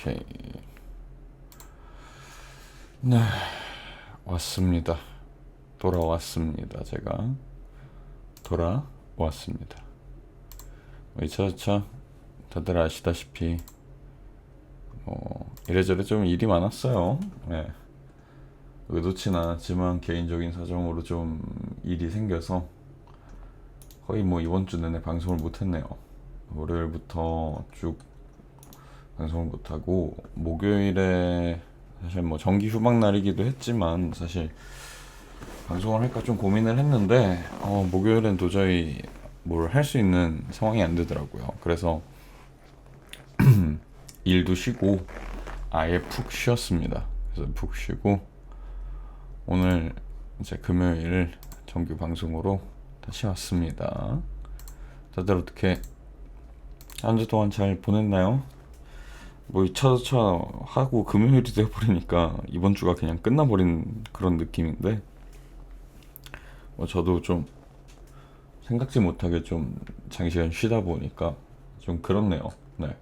오케이. 네, 왔습니다. 돌아왔습니다. 제가 돌아왔습니다. 이차저차 다들 아시다시피 이래저래 좀 일이 많았어요. 네. 의도치 않았지만 개인적인 사정으로 좀 일이 생겨서 거의 뭐 이번 주 내내 방송을 못했네요. 월요일부터 쭉 방송을 못하고 목요일에 사실 뭐 정기 휴방 날이기도 했지만 사실 방송을 할까 좀 고민을 했는데 목요일엔 도저히 뭘 할 수 있는 상황이 안 되더라고요. 그래서 일도 쉬고 아예 푹 쉬었습니다. 그래서 푹 쉬고 오늘 이제 금요일 정규 방송으로 다시 왔습니다. 다들 어떻게 한 주 동안 잘 보냈나요? 뭐 2차차 하고 금요일이 돼버리니까 이번 주가 그냥 끝나버린 그런 느낌인데 저도 좀 생각지 못하게 좀 장시간 쉬다 보니까 좀 그렇네요. 네.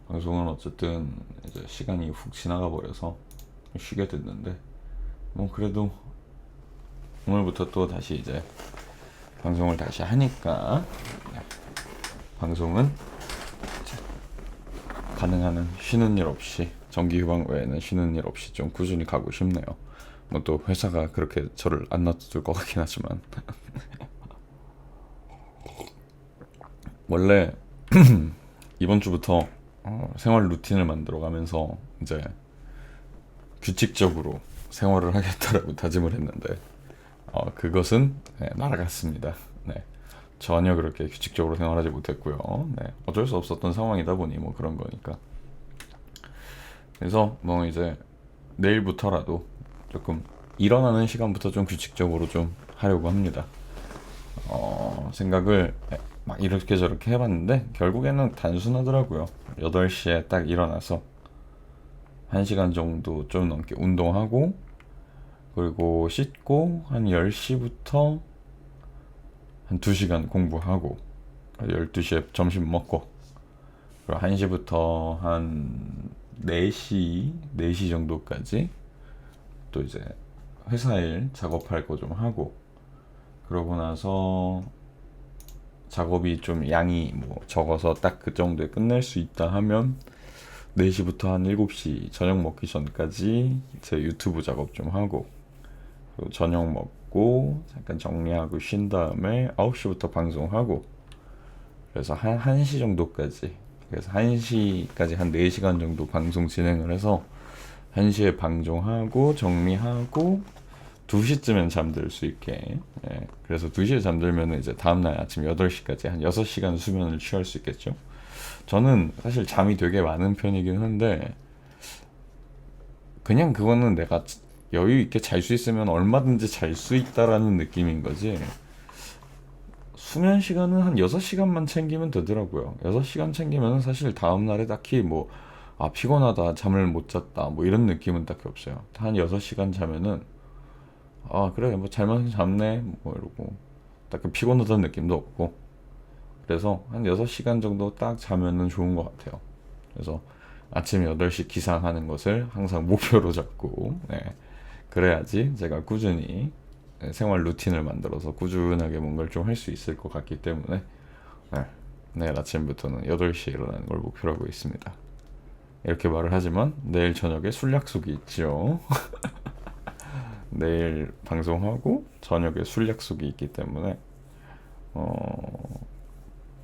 방송은 어쨌든 이제 시간이 훅 지나가 버려서 쉬게 됐는데 뭐 그래도 오늘부터 또 다시 이제 방송을 다시 하니까 방송은 가능한 한 쉬는 일 없이 정기 휴방 외에는 쉬는 일 없이 좀 꾸준히 가고 싶네요. 뭐 또 회사가 그렇게 저를 안 놔둘 것 같긴 하지만 원래 이번 주부터 생활 루틴을 만들어 가면서 이제 규칙적으로 생활을 하겠다라고 다짐을 했는데 그것은 날아갔습니다. 네. 전혀 그렇게 규칙적으로 생활하지 못했고요. 네. 어쩔 수 없었던 상황이다 보니 뭐 그런 거니까. 그래서 뭐 이제 내일부터라도 조금 일어나는 시간부터 좀 규칙적으로 좀 하려고 합니다. 생각을 막 이렇게 저렇게 해봤는데 결국에는 단순하더라고요. 8시에 딱 일어나서 1시간 정도 좀 넘게 운동하고 그리고 씻고 한 10시부터 한 2시간 공부하고 12시에 점심 먹고 그리고 1시부터 한 4시 정도까지 또 이제 회사 일 작업할 거 좀 하고 그러고 나서 작업이 좀 양이 뭐 적어서 딱 그 정도에 끝낼 수 있다 하면 4시부터 한 7시 저녁 먹기 전까지 제 유튜브 작업 좀 하고 그리고 저녁 먹고 잠깐 정리하고 쉰 다음에 9시부터 방송하고 그래서 한 1시 정도까지 그래서 1시까지 한 4시간 정도 방송 진행을 해서 1시에 방송하고 정리하고 2시쯤엔 잠들 수 있게 그래서 2시에 잠들면 이제 다음날 아침 8시까지 한 6시간 수면을 취할 수 있겠죠. 저는 사실 잠이 되게 많은 편이긴 한데 그냥 그거는 내가 여유 있게 잘 수 있으면 얼마든지 잘 수 있다라는 느낌인 거지 수면 시간은 한 6시간만 챙기면 되더라고요. 6시간 챙기면 사실 다음날에 딱히 뭐 피곤하다 잠을 못 잤다 뭐 이런 느낌은 딱히 없어요. 한 6시간 자면은 그래 뭐 잘만 잤네 뭐 이러고 딱히 피곤하다는 느낌도 없고 그래서 한 6시간 정도 딱 자면은 좋은 것 같아요. 그래서 아침 8시 기상하는 것을 항상 목표로 잡고 그래야지 제가 꾸준히 생활 루틴을 만들어서 꾸준하게 뭔가를 좀 할 수 있을 것 같기 때문에 내일 아침부터는 8시에 일어나는 걸 목표로 하고 있습니다. 이렇게 말을 하지만 내일 저녁에 술 약속이 있죠. 내일 방송하고 저녁에 술 약속이 있기 때문에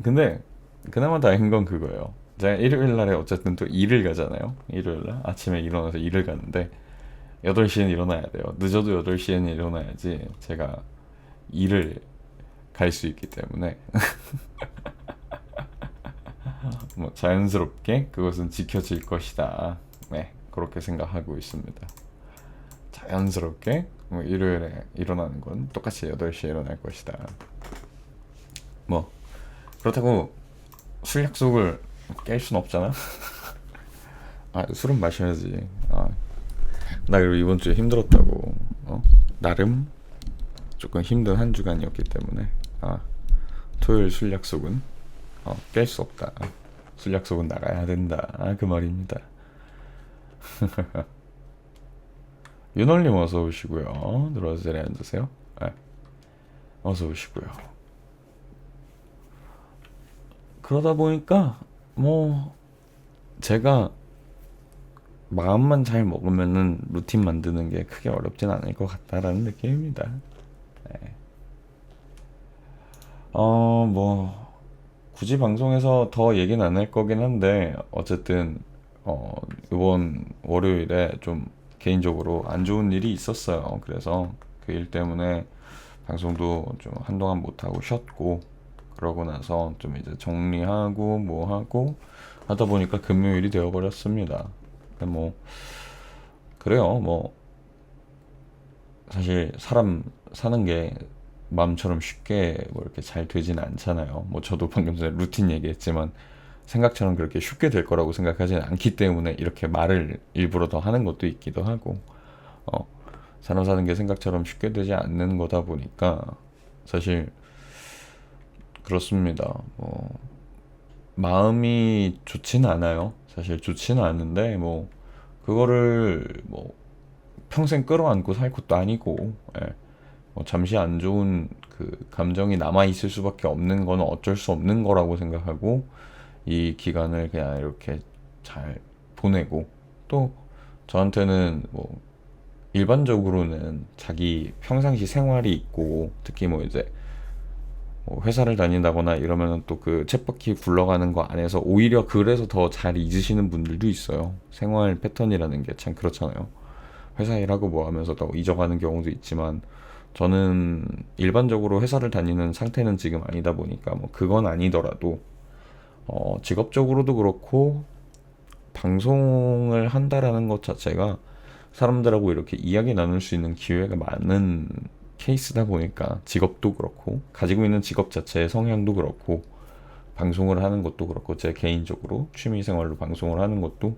근데 그나마 다행인 건 그거예요. 제가 일요일 날에 어쨌든 또 일을 가잖아요. 일요일 날 아침에 일어나서 일을 가는데 8시엔 일어나야 돼요. 늦어도 8시에는 일어나야지 제가 일을 갈 수 있기 때문에 뭐 자연스럽게 그것은 지켜질 것이다. 그렇게 생각하고 있습니다. 자연스럽게 뭐 일요일에 일어나는 건 똑같이 8시에 일어날 것이다. 뭐 그렇다고 술 약속을 깰 순 없잖아. 술은 마셔야지. 나 그리고 이번 주에 힘들었다고. 나름 조금 힘든 한 주간이었기 때문에 토요일 술 약속은 깰 수 없다. 술 약속은 나가야 된다. 그 말입니다. 윤월님 어서 오시고요. 들어와서 자리에 앉으세요. 네, 어서 오시고요. 그러다 보니까 뭐 제가 마음만 잘 먹으면은 루틴 만드는 게 크게 어렵진 않을 것 같다라는 느낌입니다. 네. 뭐 굳이 방송에서 더 얘기는 안 할 거긴 한데 어쨌든 이번 월요일에 좀 개인적으로 안 좋은 일이 있었어요. 그래서 그 일 때문에 방송도 좀 한동안 못 하고 쉬었고 그러고 나서 좀 이제 정리하고 뭐 하고 하다 보니까 금요일이 되어 버렸습니다. 뭐 그래요. 뭐 사실 사람 사는 게 마음처럼 쉽게 뭐 이렇게 잘 되진 않잖아요. 뭐 저도 방금 전에 루틴 얘기했지만 생각처럼 그렇게 쉽게 될 거라고 생각하지는 않기 때문에 이렇게 말을 일부러 더 하는 것도 있기도 하고, 어, 사람 사는 게 생각처럼 쉽게 되지 않는 거다 보니까 사실 그렇습니다. 뭐 마음이 좋지는 않아요. 사실 좋지는 않은데 뭐 그거를 뭐 평생 끌어안고 살 것도 아니고, 예. 뭐 잠시 안 좋은 그 감정이 남아 있을 수밖에 없는 거는 어쩔 수 없는 거라고 생각하고 이 기간을 그냥 이렇게 잘 보내고, 또 저한테는 뭐 일반적으로는 자기 평상시 생활이 있고 특히 뭐 이제 뭐 회사를 다닌다거나 이러면은 또 그 쳇바퀴 굴러가는 거 안에서 오히려 그래서 더 잘 잊으시는 분들도 있어요. 생활 패턴이라는 게 참 그렇잖아요. 회사 일하고 뭐 하면서 더 잊어가는 경우도 있지만 저는 일반적으로 회사를 다니는 상태는 지금 아니다 보니까 뭐 그건 아니더라도 직업적으로도 그렇고 방송을 한다라는 것 자체가 사람들하고 이렇게 이야기 나눌 수 있는 기회가 많은 케이스다 보니까 직업도 그렇고 가지고 있는 직업 자체의 성향도 그렇고 방송을 하는 것도 그렇고 제 개인적으로 취미생활로 방송을 하는 것도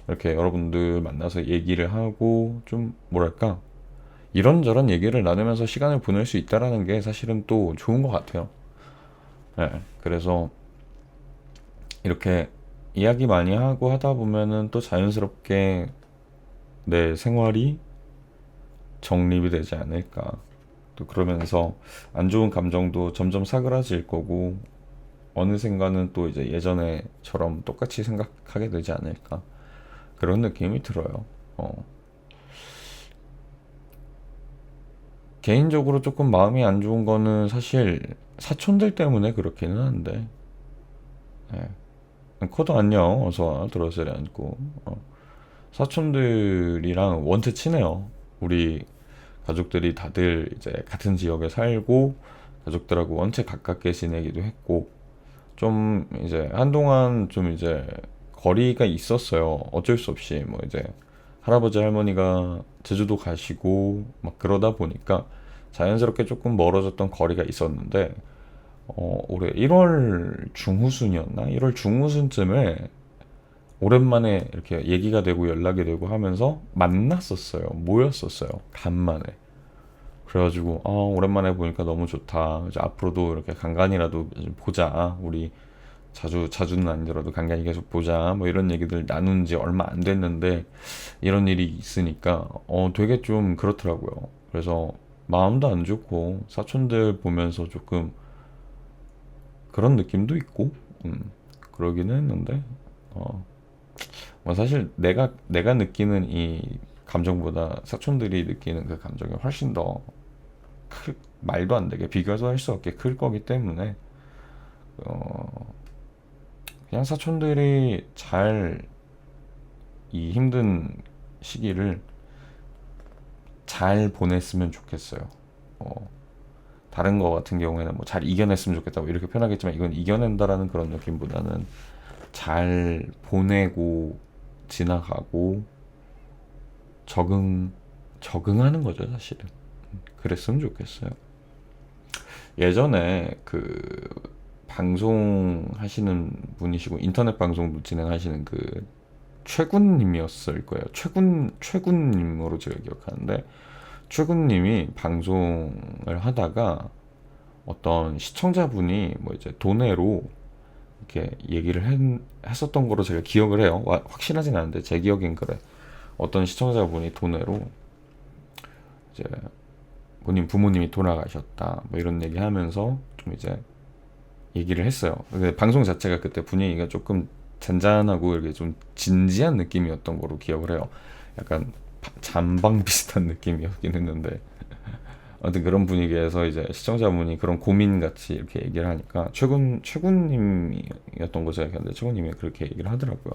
이렇게 여러분들 만나서 얘기를 하고 좀 뭐랄까 이런저런 얘기를 나누면서 시간을 보낼 수 있다라는 게 사실은 또 좋은 것 같아요. 네, 그래서 이렇게 이야기 많이 하고 하다 보면은 또 자연스럽게 내 생활이 정립이 되지 않을까. 또 그러면서 안 좋은 감정도 점점 사그라질 거고 어느샌가는 또 이제 예전에처럼 똑같이 생각하게 되지 않을까. 그런 느낌이 들어요. 어. 개인적으로 조금 마음이 안 좋은 거는 사실 사촌들 때문에 그렇기는 한데, 예. 코도 안녕, 어서와, 들어서리 앉고. 사촌들이랑 원체 친해요. 우리 가족들이 다들 이제 같은 지역에 살고, 가족들하고 원체 가깝게 지내기도 했고, 좀 이제 한동안 좀 이제 거리가 있었어요. 어쩔 수 없이 뭐 이제 할아버지 할머니가 제주도 가시고 막 그러다 보니까 자연스럽게 조금 멀어졌던 거리가 있었는데 올해 1월 중후순이었나? 1월 중후순쯤에 오랜만에 이렇게 얘기가 되고 연락이 되고 하면서 만났었어요. 모였었어요. 간만에. 그래가지고 오랜만에 보니까 너무 좋다. 이제 앞으로도 이렇게 간간이라도 좀 보자. 우리 자주는 아니더라도 간간히 계속 보자. 뭐 이런 얘기들 나눈 지 얼마 안 됐는데 이런 일이 있으니까 되게 좀 그렇더라고요. 그래서 마음도 안 좋고 사촌들 보면서 조금 그런 느낌도 있고 그러기는 했는데 뭐 사실 내가 느끼는 이 감정보다 사촌들이 느끼는 그 감정이 훨씬 더 말도 안 되게 비교도 할 수 없게 클 거기 때문에 그냥 사촌들이 잘 이 힘든 시기를 잘 보냈으면 좋겠어요. 다른 거 같은 경우에는 뭐 잘 이겨냈으면 좋겠다고 이렇게 표현하겠지만 이건 이겨낸다라는 그런 느낌보다는 잘 보내고 지나가고 적응하는 거죠, 사실은. 그랬으면 좋겠어요. 예전에 그 방송 하시는 분이시고 인터넷 방송도 진행하시는 그 최군님이었을 거예요. 최군님으로 제가 기억하는데 최군님이 방송을 하다가 어떤 시청자분이 뭐 이제 돈으로 이렇게 얘기를 했었던 거로 제가 기억을 해요. 확실하진 않은데 제 기억엔 그래. 어떤 시청자분이 돈으로 이제 본인 부모님이 돌아가셨다 뭐 이런 얘기하면서 좀 이제 얘기를 했어요. 근데 방송 자체가 그때 분위기가 조금 잔잔하고 이렇게 좀 진지한 느낌이었던 거로 기억을 해요. 약간 잠방 비슷한 느낌이었긴 했는데 아무튼 그런 분위기에서 이제 시청자분이 그런 고민 같이 이렇게 얘기를 하니까 최군님이었던 거죠. 근데 최군님이 그렇게 얘기를 하더라고요.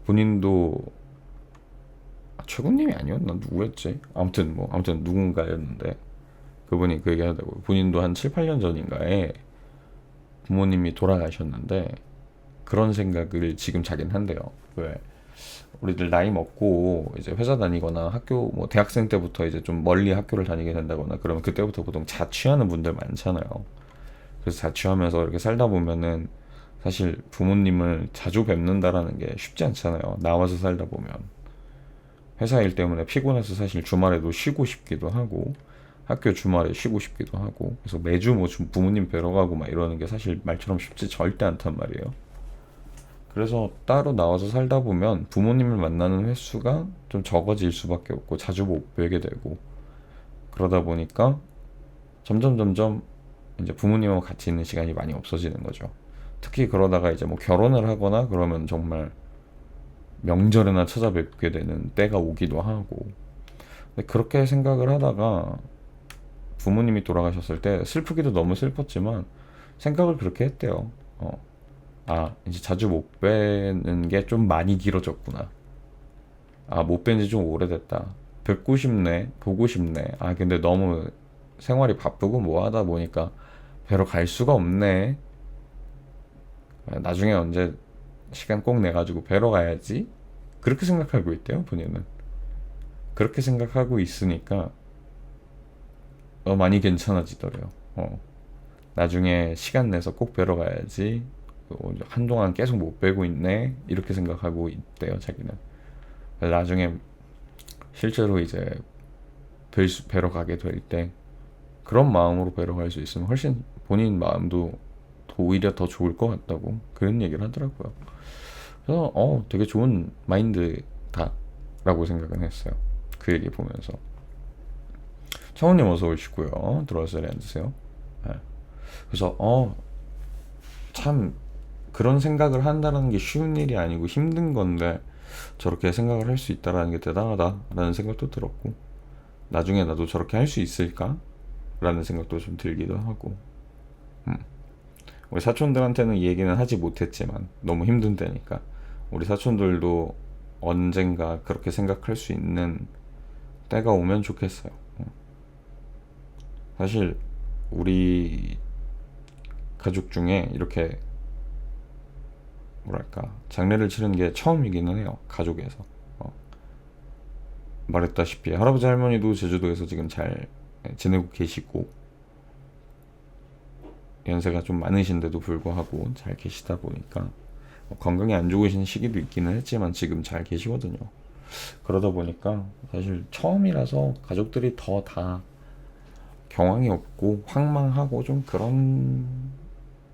본인도 최군님이 아니었나 누구였지? 아무튼 누군가였는데 그분이 그 얘기하더라고요. 본인도 한 7, 8년 전인가에 부모님이 돌아가셨는데 그런 생각을 지금 자기는 한대요. 왜 우리들 나이 먹고 이제 회사 다니거나 학교 뭐 대학생 때부터 이제 좀 멀리 학교를 다니게 된다거나 그러면 그때부터 보통 자취하는 분들 많잖아요. 그래서 자취하면서 이렇게 살다 보면은 사실 부모님을 자주 뵙는다라는 게 쉽지 않잖아요. 나와서 살다 보면 회사 일 때문에 피곤해서 사실 주말에도 쉬고 싶기도 하고 학교 주말에 쉬고 싶기도 하고 그래서 매주 뭐 부모님 뵈러 가고 막 이러는 게 사실 말처럼 쉽지 절대 않단 말이에요. 그래서 따로 나와서 살다 보면 부모님을 만나는 횟수가 좀 적어질 수밖에 없고 자주 못 뵈게 되고 그러다 보니까 점점 이제 부모님하고 같이 있는 시간이 많이 없어지는 거죠. 특히 그러다가 이제 뭐 결혼을 하거나 그러면 정말 명절에나 찾아뵙게 되는 때가 오기도 하고 근데 그렇게 생각을 하다가 부모님이 돌아가셨을 때 슬프기도 너무 슬펐지만 생각을 그렇게 했대요. 이제 자주 못 뵈는 게 좀 많이 길어졌구나. 못 뵌 지 좀 오래됐다. 뵙고 싶네, 보고 싶네. 근데 너무 생활이 바쁘고 뭐 하다 보니까 뵈러 갈 수가 없네. 나중에 언제 시간 꼭 내가지고 뵈러 가야지. 그렇게 생각하고 있대요, 본인은. 그렇게 생각하고 있으니까 많이 괜찮아지더래요. 나중에 시간 내서 꼭 뵈러 가야지. 한동안 계속 못 뵈고 있네. 이렇게 생각하고 있대요, 자기는. 나중에 실제로 이제 뵈러 가게 될 때 그런 마음으로 뵈러 갈 수 있으면 훨씬 본인 마음도 오히려 더 좋을 것 같다고 그런 얘기를 하더라고요. 그래서 되게 좋은 마인드다라고 생각은 했어요. 그 얘기 보면서. 청우님 어서 오시고요. 들어와서 자리에 앉으세요. 네. 그래서 참 그런 생각을 한다는 게 쉬운 일이 아니고 힘든 건데 저렇게 생각을 할 수 있다라는 게 대단하다라는 생각도 들었고 나중에 나도 저렇게 할 수 있을까? 라는 생각도 좀 들기도 하고 우리 사촌들한테는 이 얘기는 하지 못했지만 너무 힘든 때니까 우리 사촌들도 언젠가 그렇게 생각할 수 있는 때가 오면 좋겠어요. 사실 우리 가족 중에 이렇게 뭐랄까 장례를 치르는 게 처음이기는 해요. 가족에서 말했다시피 할아버지 할머니도 제주도에서 지금 잘 지내고 계시고 연세가 좀 많으신데도 불구하고 잘 계시다 보니까 건강이 안 좋으신 시기도 있기는 했지만 지금 잘 계시거든요. 그러다 보니까 사실 처음이라서 가족들이 더 다 경황이 없고 황망하고 좀 그런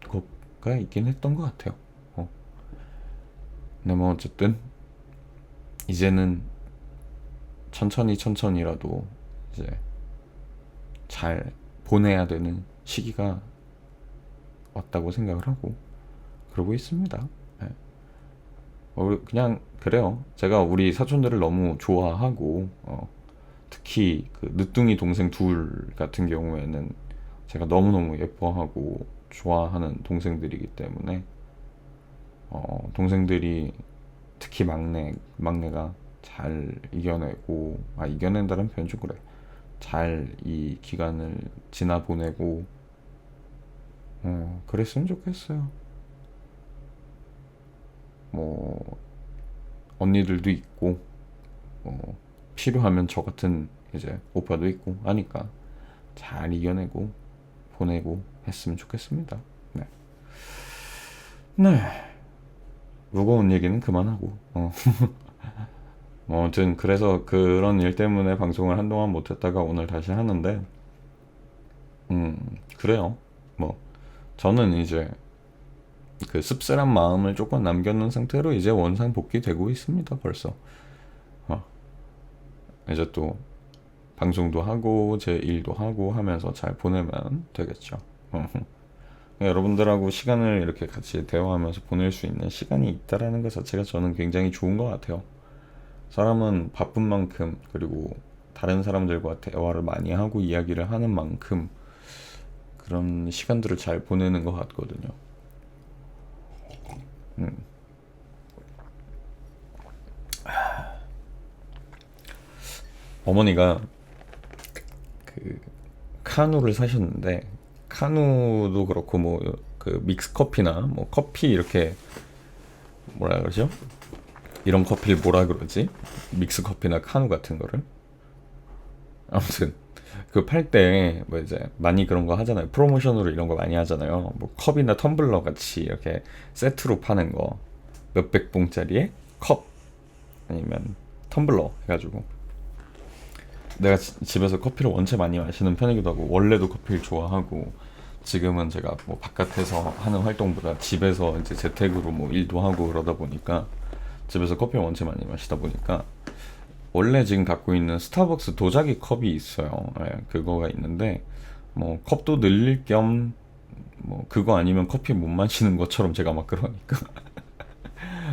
거가 있긴 했던 것 같아요. 근데 뭐 어쨌든 이제는 천천히라도 이제 잘 보내야 되는 시기가 왔다고 생각을 하고 그러고 있습니다. 네. 그냥 그래요. 제가 우리 사촌들을 너무 좋아하고 특히 그 늦둥이 동생 둘 같은 경우에는 제가 너무너무 예뻐하고 좋아하는 동생들이기 때문에 동생들이 특히 막내가 잘 이겨내고 이겨낸다는 표현 좀 그래. 잘 이 기간을 지나보내고 그랬으면 좋겠어요. 뭐 언니들도 있고 필요하면 저 같은 이제 오빠도 있고 하니까 잘 이겨내고 보내고 했으면 좋겠습니다. 네. 네. 무거운 얘기는 그만하고 아무튼 그래서 그런 일 때문에 방송을 한동안 못했다가 오늘 다시 하는데 그래요. 뭐 저는 이제 그 씁쓸한 마음을 조금 남겨놓은 상태로 이제 원상 복귀되고 있습니다. 벌써 이제 또 방송도 하고 제 일도 하고 하면서 잘 보내면 되겠죠. 여러분들하고 시간을 이렇게 같이 대화하면서 보낼 수 있는 시간이 있다라는 것 자체가 저는 굉장히 좋은 것 같아요. 사람은 바쁜 만큼, 그리고 다른 사람들과 대화를 많이 하고 이야기를 하는 만큼 그런 시간들을 잘 보내는 것 같거든요. 음. 어머니가 그 카누를 사셨는데, 카누도 그렇고 뭐 그 믹스 커피나 뭐 커피 이렇게, 뭐라 그러죠? 이런 커피를 뭐라 그러지? 믹스 커피나 카누 같은 거를, 아무튼 그 팔 때 뭐 이제 많이 그런 거 하잖아요. 프로모션으로 이런 거 많이 하잖아요. 뭐 컵이나 텀블러 같이 이렇게 세트로 파는 거, 몇백 봉짜리에 컵 아니면 텀블러 해가지고, 내가 집에서 커피를 원체 많이 마시는 편이기도 하고, 원래도 커피를 좋아하고, 지금은 제가 뭐 바깥에서 하는 활동보다 집에서 이제 재택으로 뭐 일도 하고 그러다 보니까 집에서 커피를 원체 많이 마시다 보니까, 원래 지금 갖고 있는 스타벅스 도자기 컵이 있어요. 예, 그거가 있는데 뭐 컵도 늘릴 겸 뭐 그거 아니면 커피 못 마시는 것처럼 제가 막 그러니까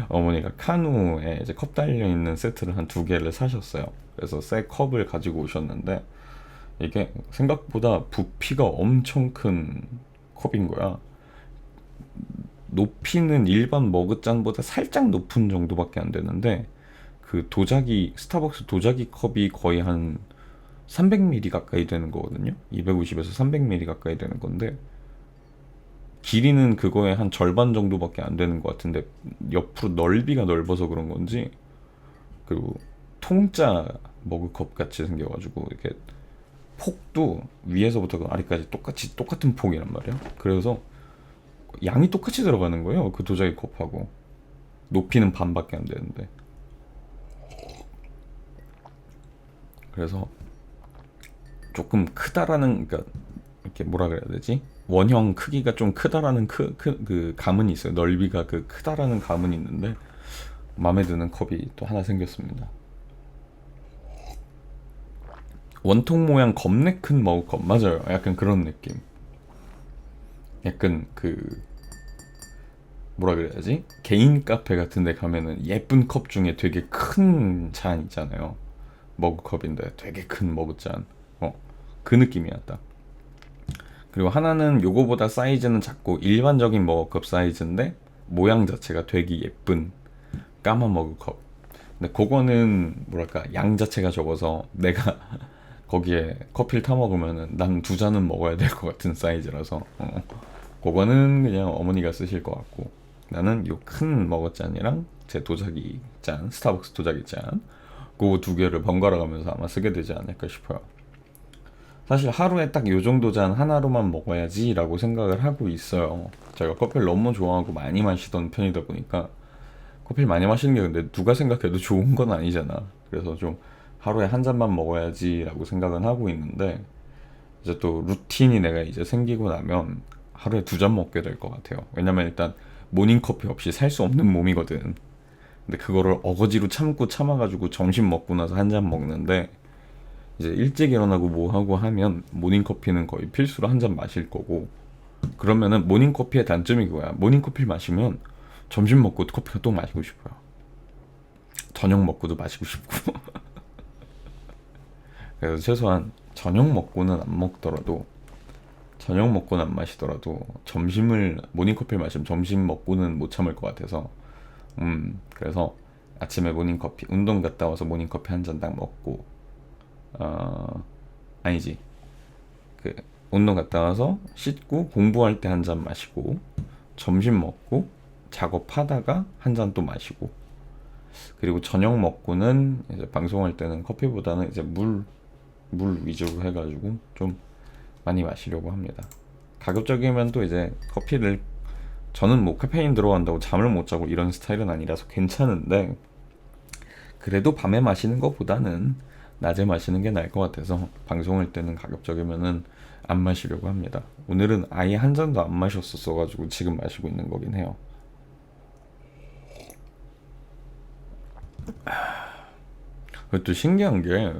어머니가 카누에 이제 컵 달려 있는 세트를 한 2개를 사셨어요. 그래서 새 컵을 가지고 오셨는데, 이게 생각보다 부피가 엄청 큰 컵인 거야. 높이는 일반 머그잔보다 살짝 높은 정도밖에 안 되는데, 그 도자기 스타벅스 도자기 컵이 거의 한 300ml 가까이 되는 거거든요. 250에서 300ml 가까이 되는 건데, 길이는 그거의 한 절반 정도밖에 안 되는 것 같은데, 옆으로 넓이가 넓어서 그런 건지, 그리고 통짜 머그컵 같이 생겨가지고 이렇게 폭도 위에서부터 아래까지 똑같은 폭이란 말이야. 그래서 양이 똑같이 들어가는 거예요. 그 도자기 컵하고 높이는 반밖에 안 되는데. 그래서 조금 크다라는, 그러니까 이렇게 뭐라 그래야 되지? 원형 크기가 좀 크다라는 그 감은 있어요. 넓이가 그 크다라는 감은 있는데, 마음에 드는 컵이 또 하나 생겼습니다. 원통 모양 겁내 큰 머그컵 맞아요. 약간 그런 느낌. 약간 그 뭐라 그래야지? 개인 카페 같은 데 가면은 예쁜 컵 중에 되게 큰 잔 있잖아요. 머그컵인데 되게 큰 머그잔. 그 느낌이었다. 그리고 하나는 요거보다 사이즈는 작고 일반적인 머그컵 사이즈인데 모양 자체가 되게 예쁜 까만 머그컵. 근데 그거는 뭐랄까, 양 자체가 적어서 내가 거기에 커피를 타 먹으면은 난 2잔은 먹어야 될 것 같은 사이즈라서 그거는 그냥 어머니가 쓰실 것 같고, 나는 요 큰 머그잔이랑 제 도자기 잔, 스타벅스 도자기 잔, 그거 2개를 번갈아 가면서 아마 쓰게 되지 않을까 싶어요. 사실 하루에 딱 요 정도 잔 하나로만 먹어야지 라고 생각을 하고 있어요. 제가 커피를 너무 좋아하고 많이 마시던 편이다 보니까, 커피를 많이 마시는 게 근데 누가 생각해도 좋은 건 아니잖아. 그래서 좀 하루에 한 잔만 먹어야지 라고 생각은 하고 있는데, 이제 또 루틴이 내가 이제 생기고 나면 하루에 2잔 먹게 될 것 같아요. 왜냐면 일단 모닝커피 없이 살 수 없는 몸이거든. 근데 그거를 어거지로 참아가지고 점심 먹고 나서 한 잔 먹는데, 이제 일찍 일어나고 뭐 하고 하면 모닝커피는 거의 필수로 한 잔 마실 거고, 그러면은 모닝커피의 단점이 그거야. 모닝커피를 마시면 점심 먹고 커피가 또 마시고 싶어요. 저녁 먹고도 마시고 싶고 그래서 최소한 저녁 먹고는 안 먹더라도, 저녁 먹고는 안 마시더라도 점심을 모닝커피를 마시면 점심 먹고는 못 참을 것 같아서, 그래서 아침에 모닝커피, 운동 갔다 와서 모닝커피 한 잔 딱 먹고, 아니지, 그 운동 갔다 와서 씻고 공부할 때 한 잔 마시고, 점심 먹고 작업하다가 한 잔 또 마시고, 그리고 저녁 먹고는 이제 방송할 때는 커피보다는 이제 물 위주로 해가지고 좀 많이 마시려고 합니다. 가급적이면 또 이제 커피를, 저는 뭐 카페인 들어간다고 잠을 못 자고 이런 스타일은 아니라서 괜찮은데, 그래도 밤에 마시는 것보다는 낮에 마시는 게 나을 것 같아서 방송할 때는 가급적이면은 안 마시려고 합니다. 오늘은 아예 한 잔도 안 마셨었어가지고 지금 마시고 있는 거긴 해요. 그것도 신기한 게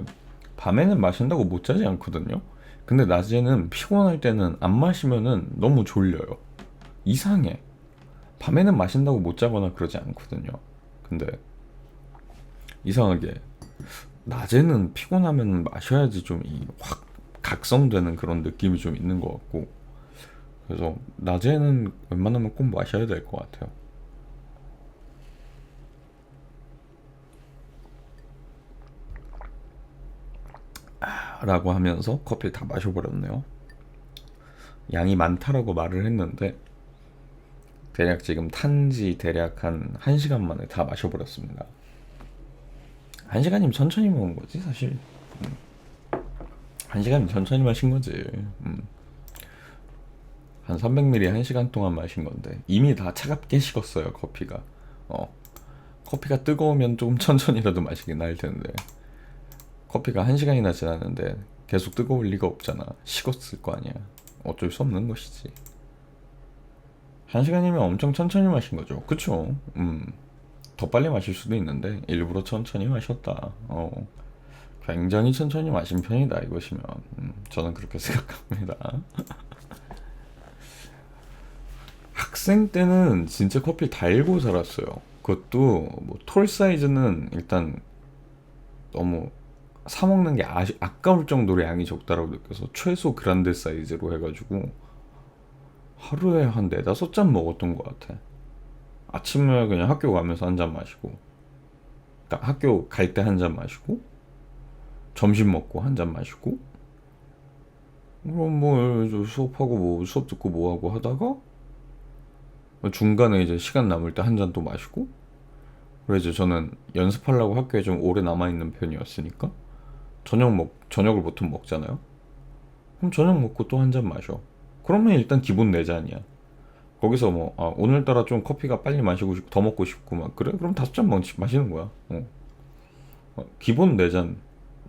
밤에는 마신다고 못 자지 않거든요. 근데 낮에는 피곤할 때는 안 마시면은 너무 졸려요. 이상해. 밤에는 마신다고 못 자거나 그러지 않거든요. 근데 이상하게 낮에는 피곤하면 마셔야지 좀 이 확 각성되는 그런 느낌이 좀 있는 것 같고, 그래서 낮에는 웬만하면 꼭 마셔야 될 것 같아요. 라고 하면서 커피를 다 마셔버렸네요. 양이 많다라고 말을 했는데 대략 지금 탄지 대략 한 1시간 만에 다 마셔버렸습니다. 1시간이면 천천히 먹은 거지 사실. 1시간이면 천천히 마신 거지. 한 300ml 1시간 동안 마신 건데 이미 다 차갑게 식었어요 커피가. 커피가 뜨거우면 조금 천천히라도 마시긴 할 텐데 커피가 1시간이나 지났는데 계속 뜨거울 리가 없잖아. 식었을 거 아니야. 어쩔 수 없는 것이지. 1시간이면 엄청 천천히 마신 거죠. 그쵸? 더 빨리 마실 수도 있는데 일부러 천천히 마셨다. 굉장히 천천히 마신 편이다 이것이면. 저는 그렇게 생각합니다. 학생 때는 진짜 커피 달고 살았어요. 그것도 뭐 톨 사이즈는 일단 너무 사 먹는 게 아까울 정도로 양이 적다라고 느껴서 최소 그란데 사이즈로 해가지고 하루에 한 4-5잔 먹었던 것 같아. 아침에 그냥 학교 가면서 한 잔 마시고, 그러니까 학교 갈 때 한 잔 마시고, 점심 먹고 한 잔 마시고, 그럼 뭐 수업하고 뭐 수업 듣고 뭐 하고 하다가 중간에 이제 시간 남을 때 한 잔 또 마시고. 그래서 저는 연습하려고 학교에 좀 오래 남아 있는 편이었으니까 저녁을 보통 먹잖아요. 그럼 저녁 먹고 또 한 잔 마셔. 그러면 일단 기본 4잔이야. 거기서 뭐 오늘따라 좀 커피가 빨리 마시고 더 먹고 싶고 막 그래? 그럼 5잔 마시는 거야. 기본 4잔,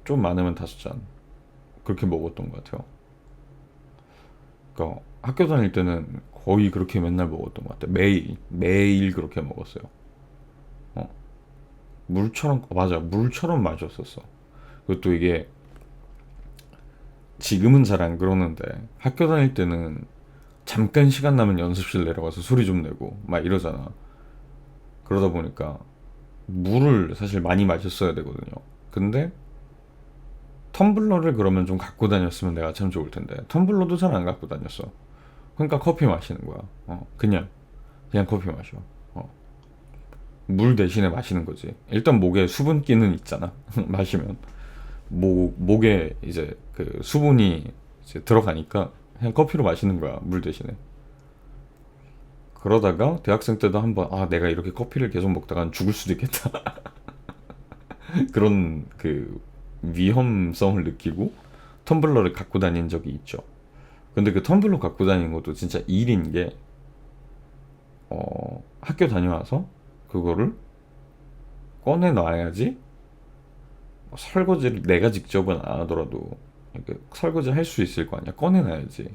좀 많으면 5잔 그렇게 먹었던 것 같아요. 그러니까 학교 다닐 때는 거의 그렇게 맨날 먹었던 것 같아요. 매일 그렇게 먹었어요. 물처럼, 맞아, 물처럼 마셨었어. 그것도 이게 지금은 잘 안 그러는데 학교 다닐 때는 잠깐 시간 나면 연습실 내려가서 소리 좀 내고 막 이러잖아. 그러다 보니까 물을 사실 많이 마셨어야 되거든요. 근데 텀블러를 그러면 좀 갖고 다녔으면 내가 참 좋을 텐데 텀블러도 잘 안 갖고 다녔어. 그러니까 커피 마시는 거야. 그냥 커피 마셔. 물 대신에 마시는 거지. 일단 목에 수분기는 있잖아. 마시면 목에 이제 그 수분이 이제 들어가니까 그냥 커피로 마시는 거야, 물 대신에. 그러다가 대학생 때도 한번 내가 이렇게 커피를 계속 먹다간 죽을 수도 있겠다. 그런 그 위험성을 느끼고 텀블러를 갖고 다닌 적이 있죠. 근데 그 텀블러 갖고 다니는 것도 진짜 일인 게 학교 다녀와서 그거를 꺼내 놔야지. 설거지를 내가 직접은 안 하더라도 이렇게 설거지 할 수 있을 거 아니야. 꺼내 놔야지.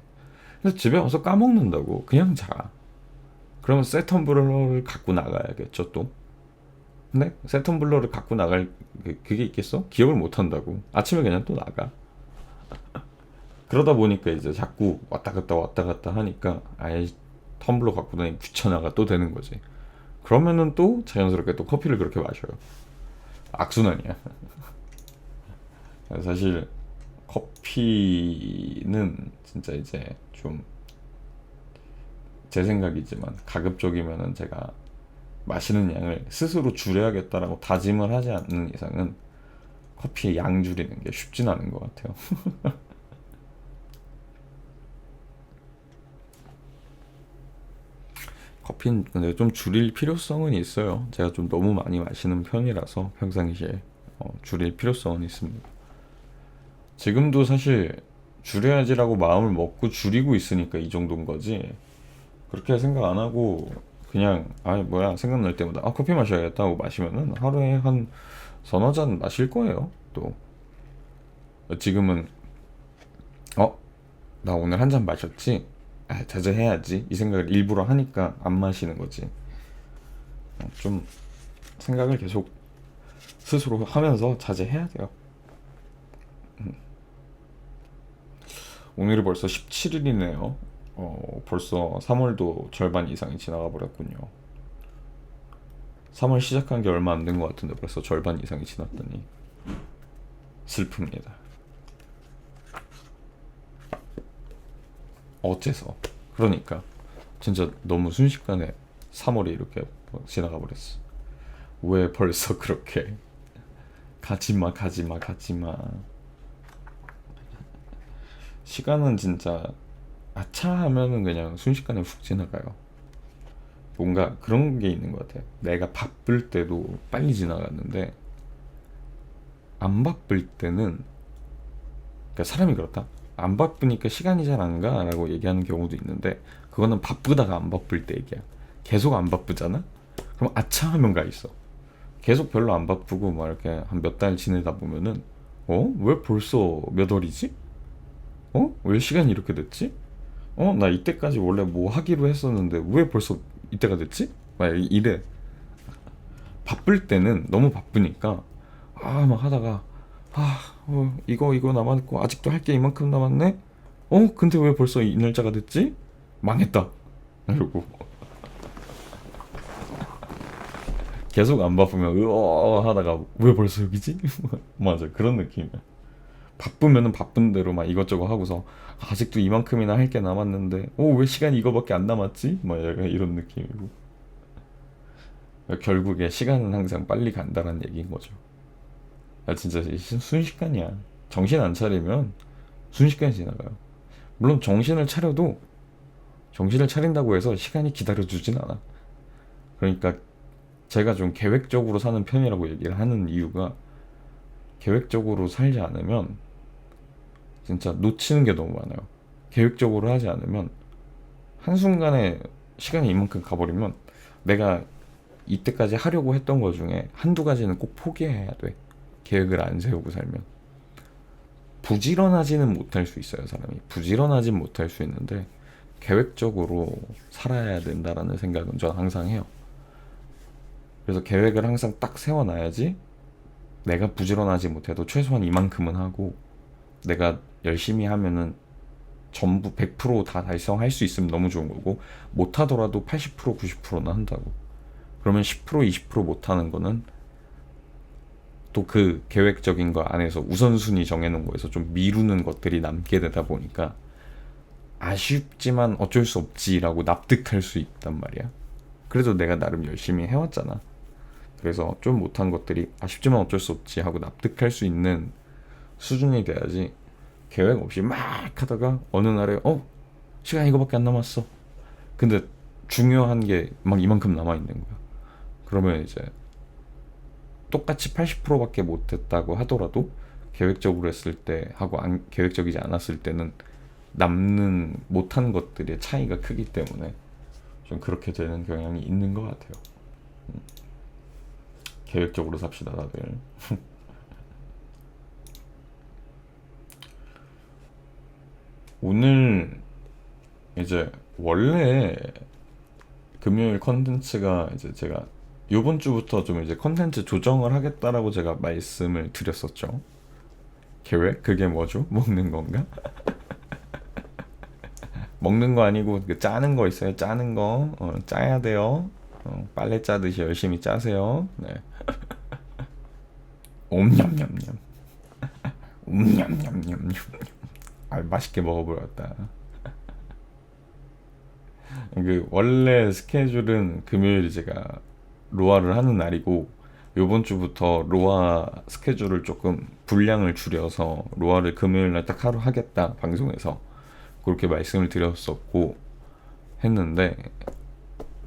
그래서 집에 와서 까먹는다고 그냥 자. 그러면 새 텀블러를 갖고 나가야겠죠 또. 근데 새 텀블러를 갖고 나갈 그게 있겠어? 기억을 못 한다고. 아침에 그냥 또 나가. 그러다 보니까 이제 자꾸 왔다 갔다 하니까 아예 텀블러 갖고 다니기 귀찮아가 또 되는 거지. 그러면은 또 자연스럽게 또 커피를 그렇게 마셔요. 악순환이야. 사실 커피는 진짜 이제 좀 제 생각이지만 가급적이면은 제가 마시는 양을 스스로 줄여야겠다라고 다짐을 하지 않는 이상은 커피의 양 줄이는 게 쉽진 않은 것 같아요. 커피는 근데 좀 줄일 필요성은 있어요. 제가 좀 너무 많이 마시는 편이라서 평상시에 줄일 필요성은 있습니다. 지금도 사실 줄여야지라고 마음을 먹고 줄이고 있으니까 이 정도인 거지. 그렇게 생각 안 하고 그냥 뭐야 생각날 때마다 커피 마셔야겠다 하고 마시면은 하루에 한 서너 잔 마실 거예요. 또 지금은 나 오늘 한 잔 마셨지? 자제해야지 이 생각을 일부러 하니까 안 마시는 거지. 좀 생각을 계속 스스로 하면서 자제해야 돼요. 오늘이 벌써 17일이네요. 벌써 3월도 절반 이상이 지나가 버렸군요. 3월 시작한 게 얼마 안 된 것 같은데 벌써 절반 이상이 지났다니 슬픕니다. 어째서? 그러니까 진짜 너무 순식간에 3월이 이렇게 지나가 버렸어. 왜 벌써 그렇게 가지마 가지마 가지마. 시간은 진짜 아차 하면은 그냥 순식간에 훅 지나가요. 뭔가 그런 게 있는 것 같아요. 내가 바쁠 때도 빨리 지나갔는데 안 바쁠 때는, 그러니까 사람이 그렇다. 안 바쁘니까 시간이 잘 안 가라고 얘기하는 경우도 있는데 그거는 바쁘다가 안 바쁠 때 얘기야. 계속 안 바쁘잖아? 그럼 아차 하면 가 있어. 계속 별로 안 바쁘고 막 이렇게 한 몇 달 지내다 보면은 왜 벌써 몇 월이지? 왜 시간이 이렇게 됐지? 나 이때까지 원래 뭐 하기로 했었는데 왜 벌써 이때가 됐지? 막 이래. 바쁠 때는 너무 바쁘니까 막 하다가 이거 남았고 아직도 할 게 이만큼 남았네? 근데 왜 벌써 이 날짜가 됐지? 망했다. 이러고 계속 안 바쁘면 하다가 왜 벌써 여기지? 맞아, 그런 느낌이야. 바쁘면은 바쁜 대로 막 이것저것 하고서 아직도 이만큼이나 할 게 남았는데 왜 시간이 이거밖에 안 남았지? 막 약간 이런 느낌이고. 결국에 시간은 항상 빨리 간다는 얘기인 거죠. 진짜 순식간이야. 정신 안 차리면 순식간에 지나가요. 물론 정신을 차려도 정신을 차린다고 해서 시간이 기다려주진 않아. 그러니까 제가 좀 계획적으로 사는 편이라고 얘기를 하는 이유가, 계획적으로 살지 않으면 진짜 놓치는 게 너무 많아요. 계획적으로 하지 않으면 한순간에 시간이 이만큼 가버리면 내가 이때까지 하려고 했던 거 중에 한두 가지는 꼭 포기해야 돼. 계획을 안 세우고 살면. 부지런하지는 못할 수 있어요, 사람이. 부지런하진 못할 수 있는데 계획적으로 살아야 된다라는 생각은 전 항상 해요. 그래서 계획을 항상 딱 세워놔야지 내가 부지런하지 못해도 최소한 이만큼은 하고, 내가 열심히 하면은 전부 100%다 달성할 수 있으면 너무 좋은 거고, 못하더라도 80% 90%는 한다고. 그러면 10% 20% 못하는 거는 또 그 계획적인 거 안에서 우선순위 정해놓은 거에서 좀 미루는 것들이 남게 되다 보니까 아쉽지만 어쩔 수 없지라고 납득할 수 있단 말이야. 그래도 내가 나름 열심히 해왔잖아. 그래서 좀 못한 것들이 아쉽지만 어쩔 수 없지 하고 납득할 수 있는 수준이 돼야지, 계획 없이 막 하다가 어느 날에 시간 이거밖에 안 남았어. 근데 중요한 게 막 이만큼 남아있는 거야. 그러면 이제 똑같이 80%밖에 못했다고 하더라도 계획적으로 했을 때 하고 계획적이지 않았을 때는 남는 못한 것들의 차이가 크기 때문에 좀 그렇게 되는 경향이 있는 것 같아요. 계획적으로 삽시다, 다들. 오늘 이제 원래 금요일 컨텐츠가 이제 제가 요번 주부터 좀 이제 컨텐츠 조정을 하겠다라고 제가 말씀을 드렸었죠. 계획? 그게 뭐죠? 먹는 건가? 먹는 거 아니고 그 짜는 거 있어요. 짜는 거 짜야 돼요. 빨래 짜듯이 열심히 짜세요. 네. 옴냠냠냠. 옴냠냠냠냠. 맛있게 먹어버렸다. 그 원래 스케줄은 금요일이 제가 로아를 하는 날이고, 요번 주부터 로아 스케줄을 조금 분량을 줄여서 로아를 금요일 날 딱 하루 하겠다 방송에서 그렇게 말씀을 드렸었고 했는데,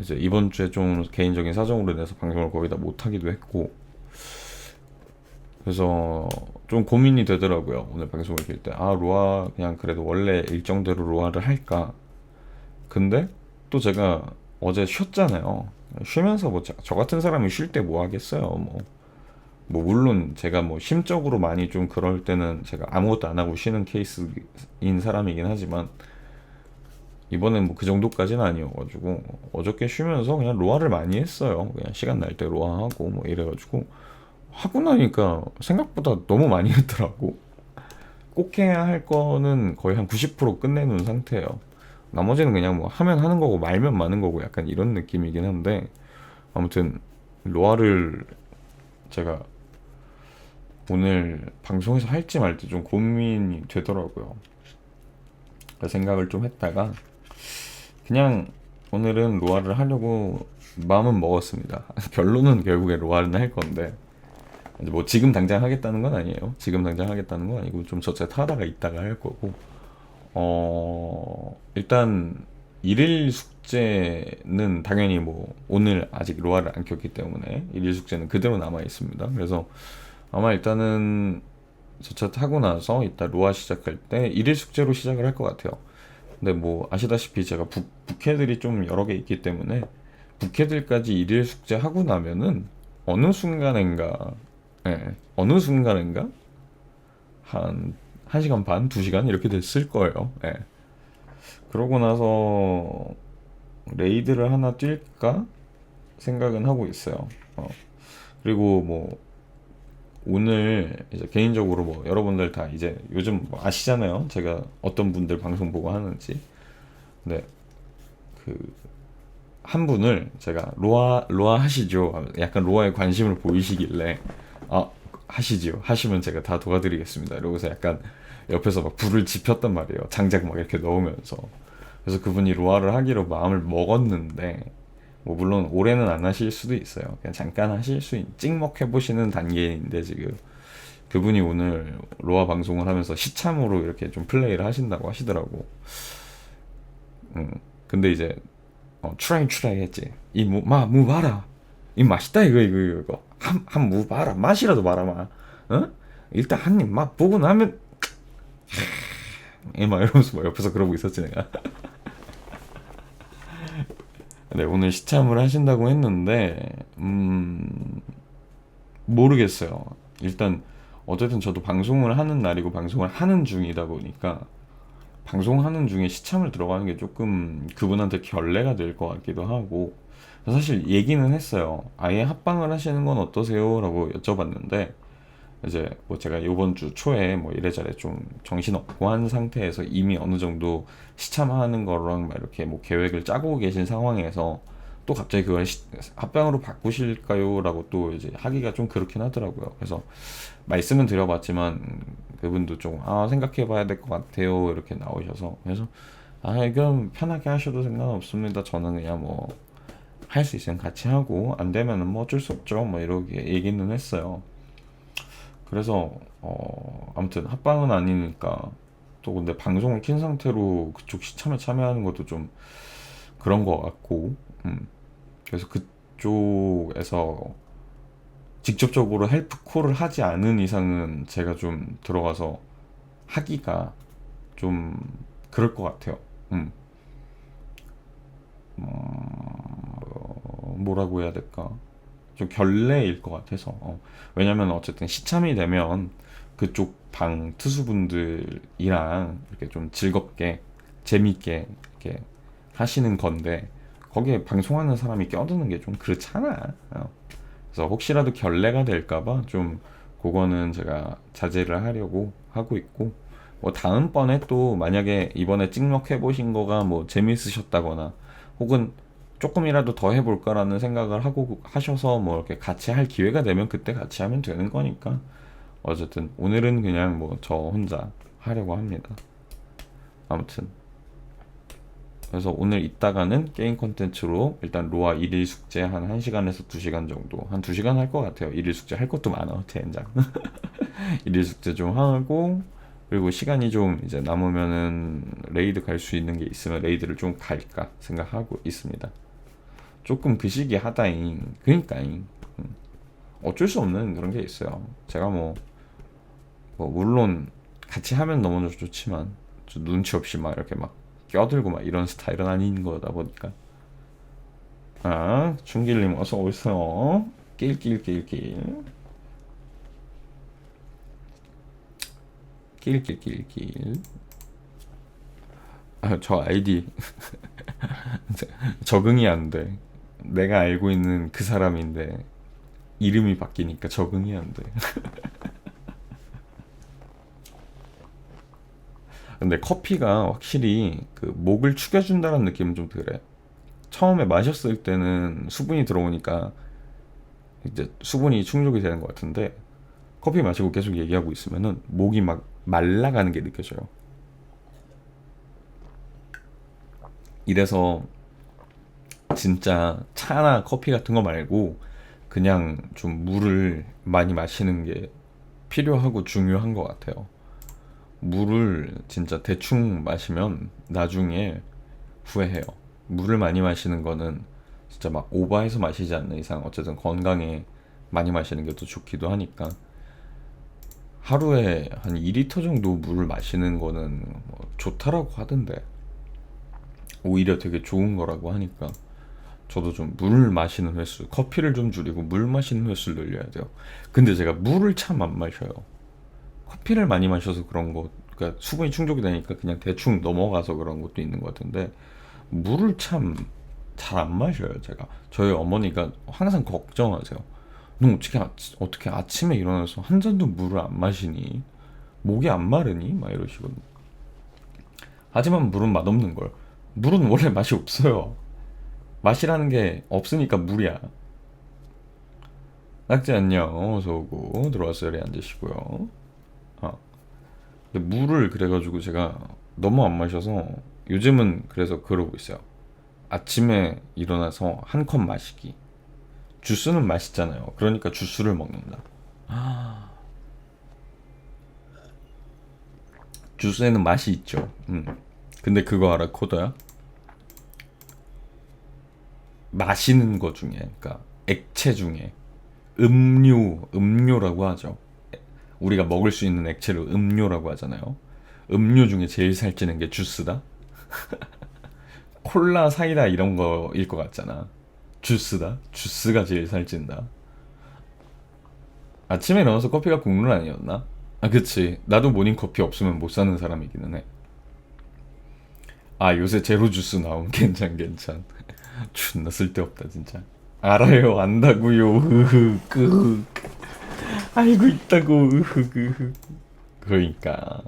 이제 이번 주에 좀 개인적인 사정으로 인해서 방송을 거의 다 못 하기도 했고, 그래서 좀 고민이 되더라고요. 오늘 방송을 킬 때 로아 그냥 그래도 원래 일정대로 로아를 할까. 근데 또 제가 어제 쉬었잖아요. 쉬면서 저 같은 사람이 쉴 때 뭐 하겠어요. 뭐 물론 제가 뭐 심적으로 많이 좀 그럴 때는 제가 아무것도 안 하고 쉬는 케이스인 사람이긴 하지만, 이번엔 뭐 그 정도까지는 아니어가지고 어저께 쉬면서 그냥 로아를 많이 했어요. 그냥 시간 날 때 로아하고 뭐 이래가지고 하고 나니까 생각보다 너무 많이 했더라고. 꼭 해야 할 거는 거의 한 90% 끝내놓은 상태예요. 나머지는 그냥 뭐 하면 하는 거고 말면 마는 거고 약간 이런 느낌이긴 한데, 아무튼 로아를 제가 오늘 방송에서 할지 말지 좀 고민이 되더라고요. 그 생각을 좀 했다가 그냥 오늘은 로아를 하려고 마음은 먹었습니다. 결론은 결국에 로아는 할 건데, 이제 뭐 지금 당장 하겠다는 건 아니에요. 지금 당장 하겠다는 건 아니고 좀 저체 타다가 있다가 할 거고. 일단 일일 숙제는 당연히 뭐 오늘 아직 로아를 안 켰기 때문에 일일 숙제는 그대로 남아 있습니다. 그래서 아마 일단은 저차 타고 나서 이따 로아 시작할 때 일일 숙제로 시작을 할 것 같아요. 근데 뭐 아시다시피 제가 부캐들이 좀 여러 개 있기 때문에 부캐들까지 일일 숙제 하고 나면은 어느 순간인가, 예, 어느 순간인가 한 1시간 반, 2시간 이렇게 됐을 거예요. 예. 그러고 나서 레이드를 하나 뛸까 생각은 하고 있어요. 그리고 뭐 오늘 이제 개인적으로 뭐 여러분들 다 이제 요즘 뭐 아시잖아요. 제가 어떤 분들 방송 보고 하는지. 근데 그 한 분을 제가 로아 하시죠. 약간 로아에 관심을 보이시길래 아 하시지요. 하시면 제가 다 도와드리겠습니다. 이러고서 약간 옆에서 막 불을 지폈단 말이에요. 장작 막 이렇게 넣으면서. 그래서 그분이 로아를 하기로 마음을 먹었는데 뭐 물론 올해는 안 하실 수도 있어요. 그냥 잠깐 하실 수 찍먹해 보시는 단계인데 지금 그분이 오늘 로아 방송을 하면서 시참으로 이렇게 좀 플레이를 하신다고 하시더라고. 근데 이제 추라이 했지. 무 봐라. 이 맛있다 이거. 한 무 봐라. 맛이라도 봐라 마. 어? 일단 한 입 맛 보고 나면 막 이러면서 막 옆에서 그러고 있었지 내가. 네, 오늘 시참을 하신다고 했는데 모르겠어요. 일단 어쨌든 저도 방송을 하는 날이고 방송을 하는 중이다 보니까 방송하는 중에 시참을 들어가는 게 조금 그분한테 결례가 될 것 같기도 하고, 사실 얘기는 했어요. 아예 합방을 하시는 건 어떠세요? 라고 여쭤봤는데 이제 뭐 제가 이번 주 초에 뭐 이래저래 좀 정신없고 한 상태에서 이미 어느 정도 시참하는 거랑 막 이렇게 뭐 계획을 짜고 계신 상황에서 또 갑자기 그걸 합방으로 바꾸실까요? 라고 또 이제 하기가 좀 그렇긴 하더라고요. 그래서 말씀은 드려봤지만 그분도 좀 생각해 봐야 될 것 같아요 이렇게 나오셔서, 그래서 이건 편하게 하셔도 상관없습니다. 저는 그냥 뭐 할 수 있으면 같이 하고 안 되면은 뭐 어쩔 수 없죠 뭐 이렇게 얘기는 했어요. 그래서 아무튼 합방은 아니니까 또 근데 방송을 킨 상태로 그쪽 시참에 참여하는 것도 좀 그런 것 같고, 그래서 그쪽에서 직접적으로 헬프콜을 하지 않은 이상은 제가 좀 들어가서 하기가 좀 그럴 것 같아요. 뭐라고 해야 될까? 좀 결례일 것 같아서. 왜냐면 어쨌든 시참이 되면 그쪽 방 투수분들이랑 이렇게 좀 즐겁게 재밌게 이렇게 하시는 건데 거기에 방송하는 사람이 껴드는 게 좀 그렇잖아. 그래서 혹시라도 결례가 될까봐 좀 그거는 제가 자제를 하려고 하고 있고, 뭐 다음번에 또 만약에 이번에 찍먹해 보신 거가 뭐 재밌으셨다거나 혹은 조금이라도 더 해볼까라는 생각을 하고 하셔서 뭐 이렇게 같이 할 기회가 되면 그때 같이 하면 되는 거니까 어쨌든 오늘은 그냥 뭐 저 혼자 하려고 합니다. 아무튼 그래서 오늘 이따가는 게임 콘텐츠로 일단 로아 일일 숙제 한 1시간에서 2시간 정도, 한 2시간 할 것 같아요. 일일 숙제 할 것도 많아 젠장. 일일 숙제 좀 하고, 그리고 시간이 좀 이제 남으면은 레이드 갈 수 있는 게 있으면 레이드를 좀 갈까 생각하고 있습니다. 조금 그 시기 하다잉. 그니까잉. 어쩔 수 없는 그런 게 있어요. 제가 뭐 물론 같이 하면 너무 좋지만 눈치 없이 막 이렇게 막 껴들고 막 이런 스타일은 아닌 거다 보니까. 중길님 어서 오세요. 낄낄낄낄 낄낄낄낄. 저 아이디 적응이 안 돼. 내가 알고 있는 그 사람인데 이름이 바뀌니까 적응이 안 돼. 근데 커피가 확실히 그 목을 축여준다는 느낌은 좀 덜해. 처음에 마셨을 때는 수분이 들어오니까 이제 수분이 충족이 되는 것 같은데 커피 마시고 계속 얘기하고 있으면은 목이 막 말라가는 게 느껴져요. 이래서 진짜 차나 커피 같은 거 말고 그냥 좀 물을 많이 마시는 게 필요하고 중요한 것 같아요. 물을 진짜 대충 마시면 나중에 후회해요. 물을 많이 마시는 거는 진짜 막 오버해서 마시지 않는 이상 어쨌든 건강에 많이 마시는 게 더 좋기도 하니까 하루에 한 2리터 정도 물을 마시는 거는 뭐 좋다라고 하던데 오히려 되게 좋은 거라고 하니까 저도 좀 물 마시는 횟수, 커피를 좀 줄이고 물 마시는 횟수를 늘려야 돼요. 근데 제가 물을 참 안 마셔요. 커피를 많이 마셔서 그런 거, 그러니까 수분이 충족이 되니까 그냥 대충 넘어가서 그런 것도 있는 것 같은데 물을 참 잘 안 마셔요, 제가. 저희 어머니가 항상 걱정하세요. 너 어떻게 아침에 일어나서 한 잔도 물을 안 마시니? 목이 안 마르니? 막 이러시거든요. 하지만 물은 맛없는 걸. 물은 원래 맛이 없어요. 맛이라는 게 없으니까 물이야. 낙지 안녕. 어서 오고 들어와서 자리에 앉으시고요. 어. 근데 물을 그래가지고 제가 너무 안 마셔서 요즘은 그래서 그러고 있어요. 아침에 일어나서 한 컵 마시기. 주스는 맛있잖아요. 그러니까 주스를 먹는다. 주스에는 맛이 있죠. 근데 그거 알아, 코더야? 마시는 거 중에, 그러니까 액체 중에 음료라고 하죠. 우리가 먹을 수 있는 액체를 음료라고 하잖아요. 음료 중에 제일 살찌는 게 주스다. 콜라, 사이다 이런 거일 것 같잖아. 주스다. 주스가 제일 살찐다. 아침에 일어나서 커피가 국룰 아니었나? 아, 그치. 나도 모닝커피 없으면 못 사는 사람이기는 해. 아, 요새 제로 주스 나온 괜찮. 존나 쓸데없다, 진짜. 알아요, 안다고요. 으흐, 알고 있다고. 으흐. 그러니까.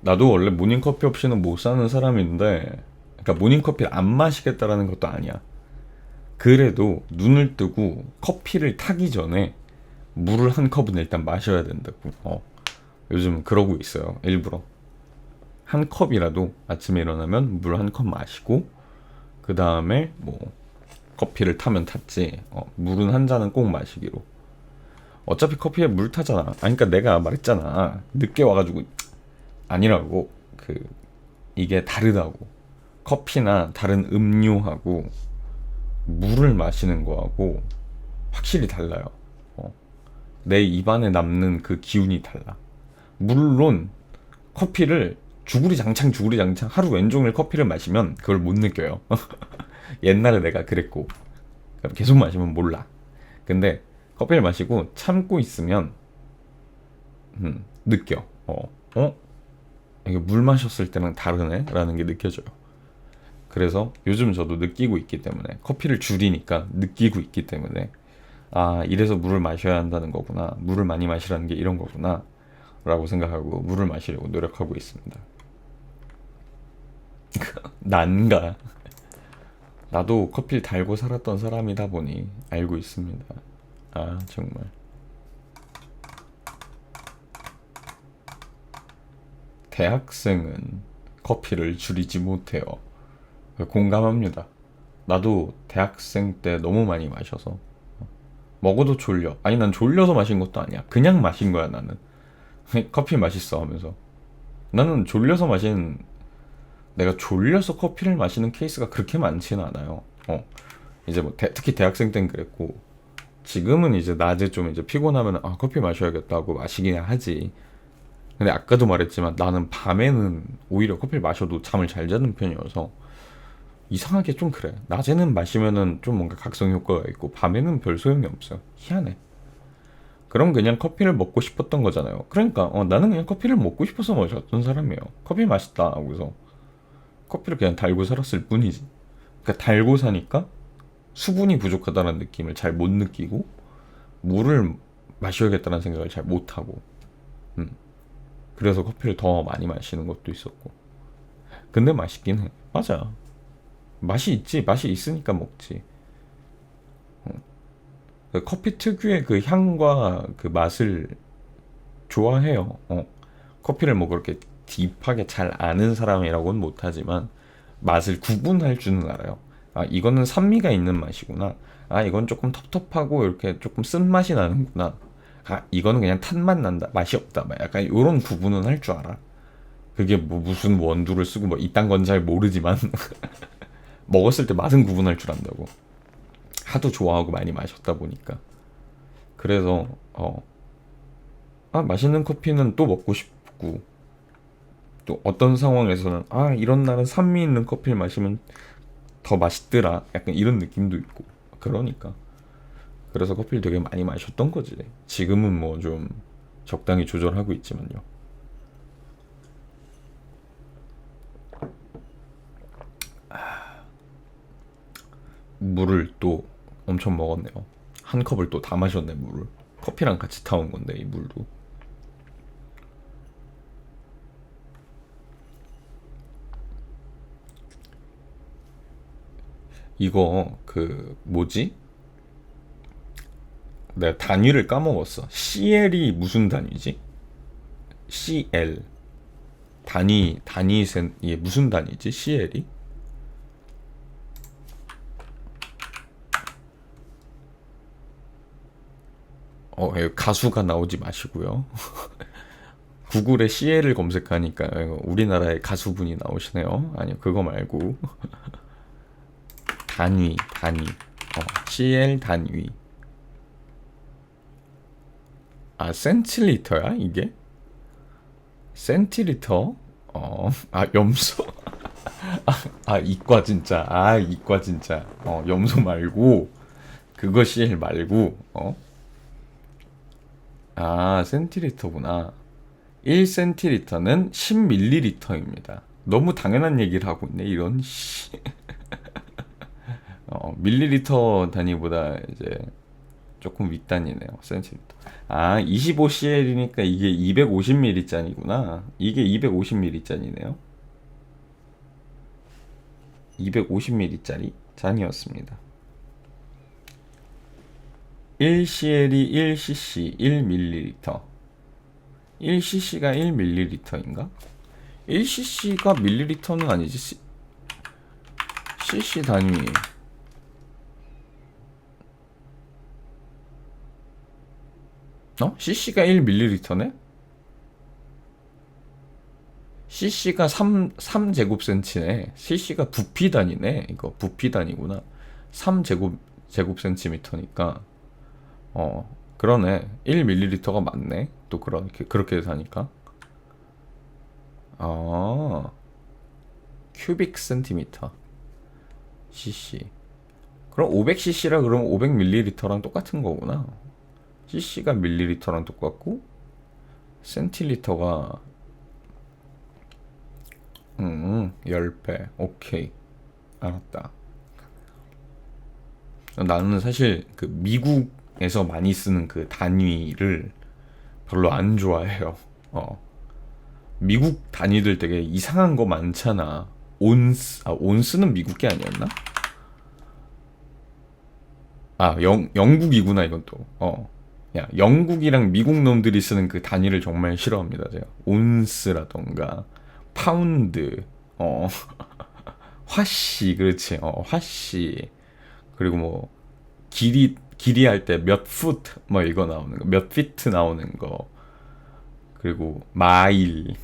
나도 원래 모닝커피 없이는 못 사는 사람인데, 그러니까 모닝커피를 안 마시겠다라는 것도 아니야. 그래도 눈을 뜨고 커피를 타기 전에 물을 한 컵은 일단 마셔야 된다고. 요즘 그러고 있어요. 일부러. 한 컵이라도 아침에 일어나면 물 한 컵 마시고 그 다음에 뭐 커피를 타면 탔지. 물은 한 잔은 꼭 마시기로. 어차피 커피에 물 타잖아. 그러니까 내가 말했잖아. 늦게 와가지고 아니라고. 이게 다르다고. 커피나 다른 음료하고 물을 마시는 거하고 확실히 달라요. 내 입안에 남는 그 기운이 달라. 물론 커피를 주구리장창 하루 왼종일 커피를 마시면 그걸 못 느껴요. 옛날에 내가 그랬고 계속 마시면 몰라. 근데 커피를 마시고 참고 있으면 느껴. 이게 물 마셨을 때랑 다르네 라는 게 느껴져요. 그래서 요즘 저도 느끼고 있기 때문에 커피를 줄이니까 느끼고 있기 때문에 아, 이래서 물을 마셔야 한다는 거구나, 물을 많이 마시라는 게 이런 거구나 라고 생각하고 물을 마시려고 노력하고 있습니다. 난가. 나도 커피를 달고 살았던 사람이다 보니 알고 있습니다. 아, 정말. 대학생은 커피를 줄이지 못해요. 공감합니다. 나도 대학생 때 너무 많이 마셔서 먹어도 졸려. 아니, 난 졸려서 마신 것도 아니야. 그냥 마신 거야, 나는. 커피 맛있어 하면서. 나는 졸려서 내가 졸려서 커피를 마시는 케이스가 그렇게 많지는 않아요. 이제 뭐 특히 대학생 땐 그랬고, 지금은 이제 낮에 좀 이제 피곤하면 커피 마셔야겠다 하고 마시긴 하지. 근데 아까도 말했지만 나는 밤에는 오히려 커피를 마셔도 잠을 잘 자는 편이어서 이상하게 좀 그래. 낮에는 마시면은 좀 뭔가 각성 효과가 있고 밤에는 별 소용이 없어요. 희한해. 그럼 그냥 커피를 먹고 싶었던 거잖아요. 그러니까 나는 그냥 커피를 먹고 싶어서 마셨던 사람이에요. 커피 맛있다 하고서 커피를 그냥 달고 살았을 뿐이지. 그러니까 달고 사니까 수분이 부족하다는 느낌을 잘 못 느끼고 물을 마셔야겠다는 생각을 잘 못 하고 그래서 커피를 더 많이 마시는 것도 있었고. 근데 맛있긴 해. 맞아. 맛이 있지. 맛이 있으니까 먹지. 그 커피 특유의 그 향과 그 맛을 좋아해요. 커피를 뭐 그렇게 딥하게 잘 아는 사람이라고는 못하지만 맛을 구분할 줄은 알아요. 아, 이거는 산미가 있는 맛이구나. 아, 이건 조금 텁텁하고 이렇게 조금 쓴맛이 나는구나. 아, 이거는 그냥 탄맛 난다. 맛이 없다. 막 약간 이런 구분은 할 줄 알아. 그게 뭐 무슨 원두를 쓰고 뭐 이딴 건 잘 모르지만 먹었을 때 맛은 구분할 줄 안다고. 하도 좋아하고 많이 마셨다 보니까. 그래서 맛있는 커피는 또 먹고 싶고 또 어떤 상황에서는 이런 날은 산미 있는 커피를 마시면 더 맛있더라. 약간 이런 느낌도 있고. 그러니까. 그래서 커피를 되게 많이 마셨던 거지. 지금은 뭐 좀 적당히 조절하고 있지만요. 물을 또 엄청 먹었네요. 한 컵을 또 다 마셨네, 물을. 커피랑 같이 타온 건데, 이 물도. 이거 그 뭐지? 내가 단위를 까먹었어. CL이 무슨 단위지? CL 단위 이게 무슨 단위지? CL이? 가수가 나오지 마시고요. 구글에 CL을 검색하니까 우리나라의 가수분이 나오시네요. 아니요, 그거 말고 단위 CL 단위. 센틸리터야 이게? 센틸리터? 염소? 이과 진짜. 이과 진짜. 염소 말고 그거 CL 말고 센틸리터구나. 1센틸리터는 10ml입니다. 너무 당연한 얘기를 하고 있네. 이런 밀리리터 단위보다 이제 조금 윗단위네요. 센티미터. 25cl이니까 이게 250ml짜리구나. 이게 250ml짜리네요. 250ml짜리 잔이었습니다. 1cl이 1cc, 1ml. 1cc가 1ml인가? 1cc가 밀리리터는 아니지. cc 단위. cc가 1ml네? cc가 3제곱센치네. cc가 부피 단위네. 이거 부피 단위구나. 3제곱센티미터니까 그러네. 1ml가 맞네. 또 그렇게 사니까. 큐빅 센티미터 cc. 그럼 500cc라 그러면 500ml랑 똑같은 거구나. cc가 밀리리터랑 똑같고 센틸리터가 10배. 오케이, 알았다. 나는 사실 그 미국에서 많이 쓰는 그 단위를 별로 안 좋아해요. 미국 단위들 되게 이상한 거 많잖아. 온스는 미국 게 아니었나? 영국이구나 이건 또. 야, 영국이랑 미국 놈들이 쓰는 그 단위를 정말 싫어합니다. 제가 온스라던가 파운드, 화씨, 그렇지, 화씨. 그리고 뭐 길이 할 때 몇 풋, 뭐 이거 나오는 거, 몇 피트 나오는 거. 그리고 마일.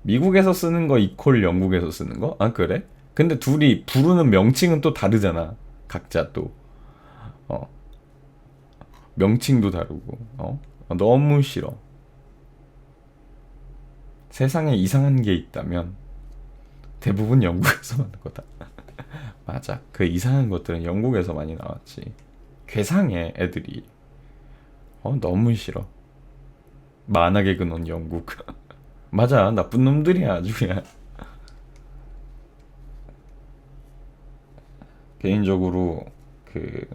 미국에서 쓰는 거 이퀄 영국에서 쓰는 거? 그래? 근데 둘이 부르는 명칭은 또 다르잖아. 각자 또. 명칭도 다르고. 너무 싫어. 세상에 이상한 게 있다면 대부분 영국에서 만든 거다. 맞아. 그 이상한 것들은 영국에서 많이 나왔지. 괴상해 애들이. 너무 싫어. 만화개 근원 영국. 맞아. 나쁜 놈들이야 아주 그냥. 개인적으로 그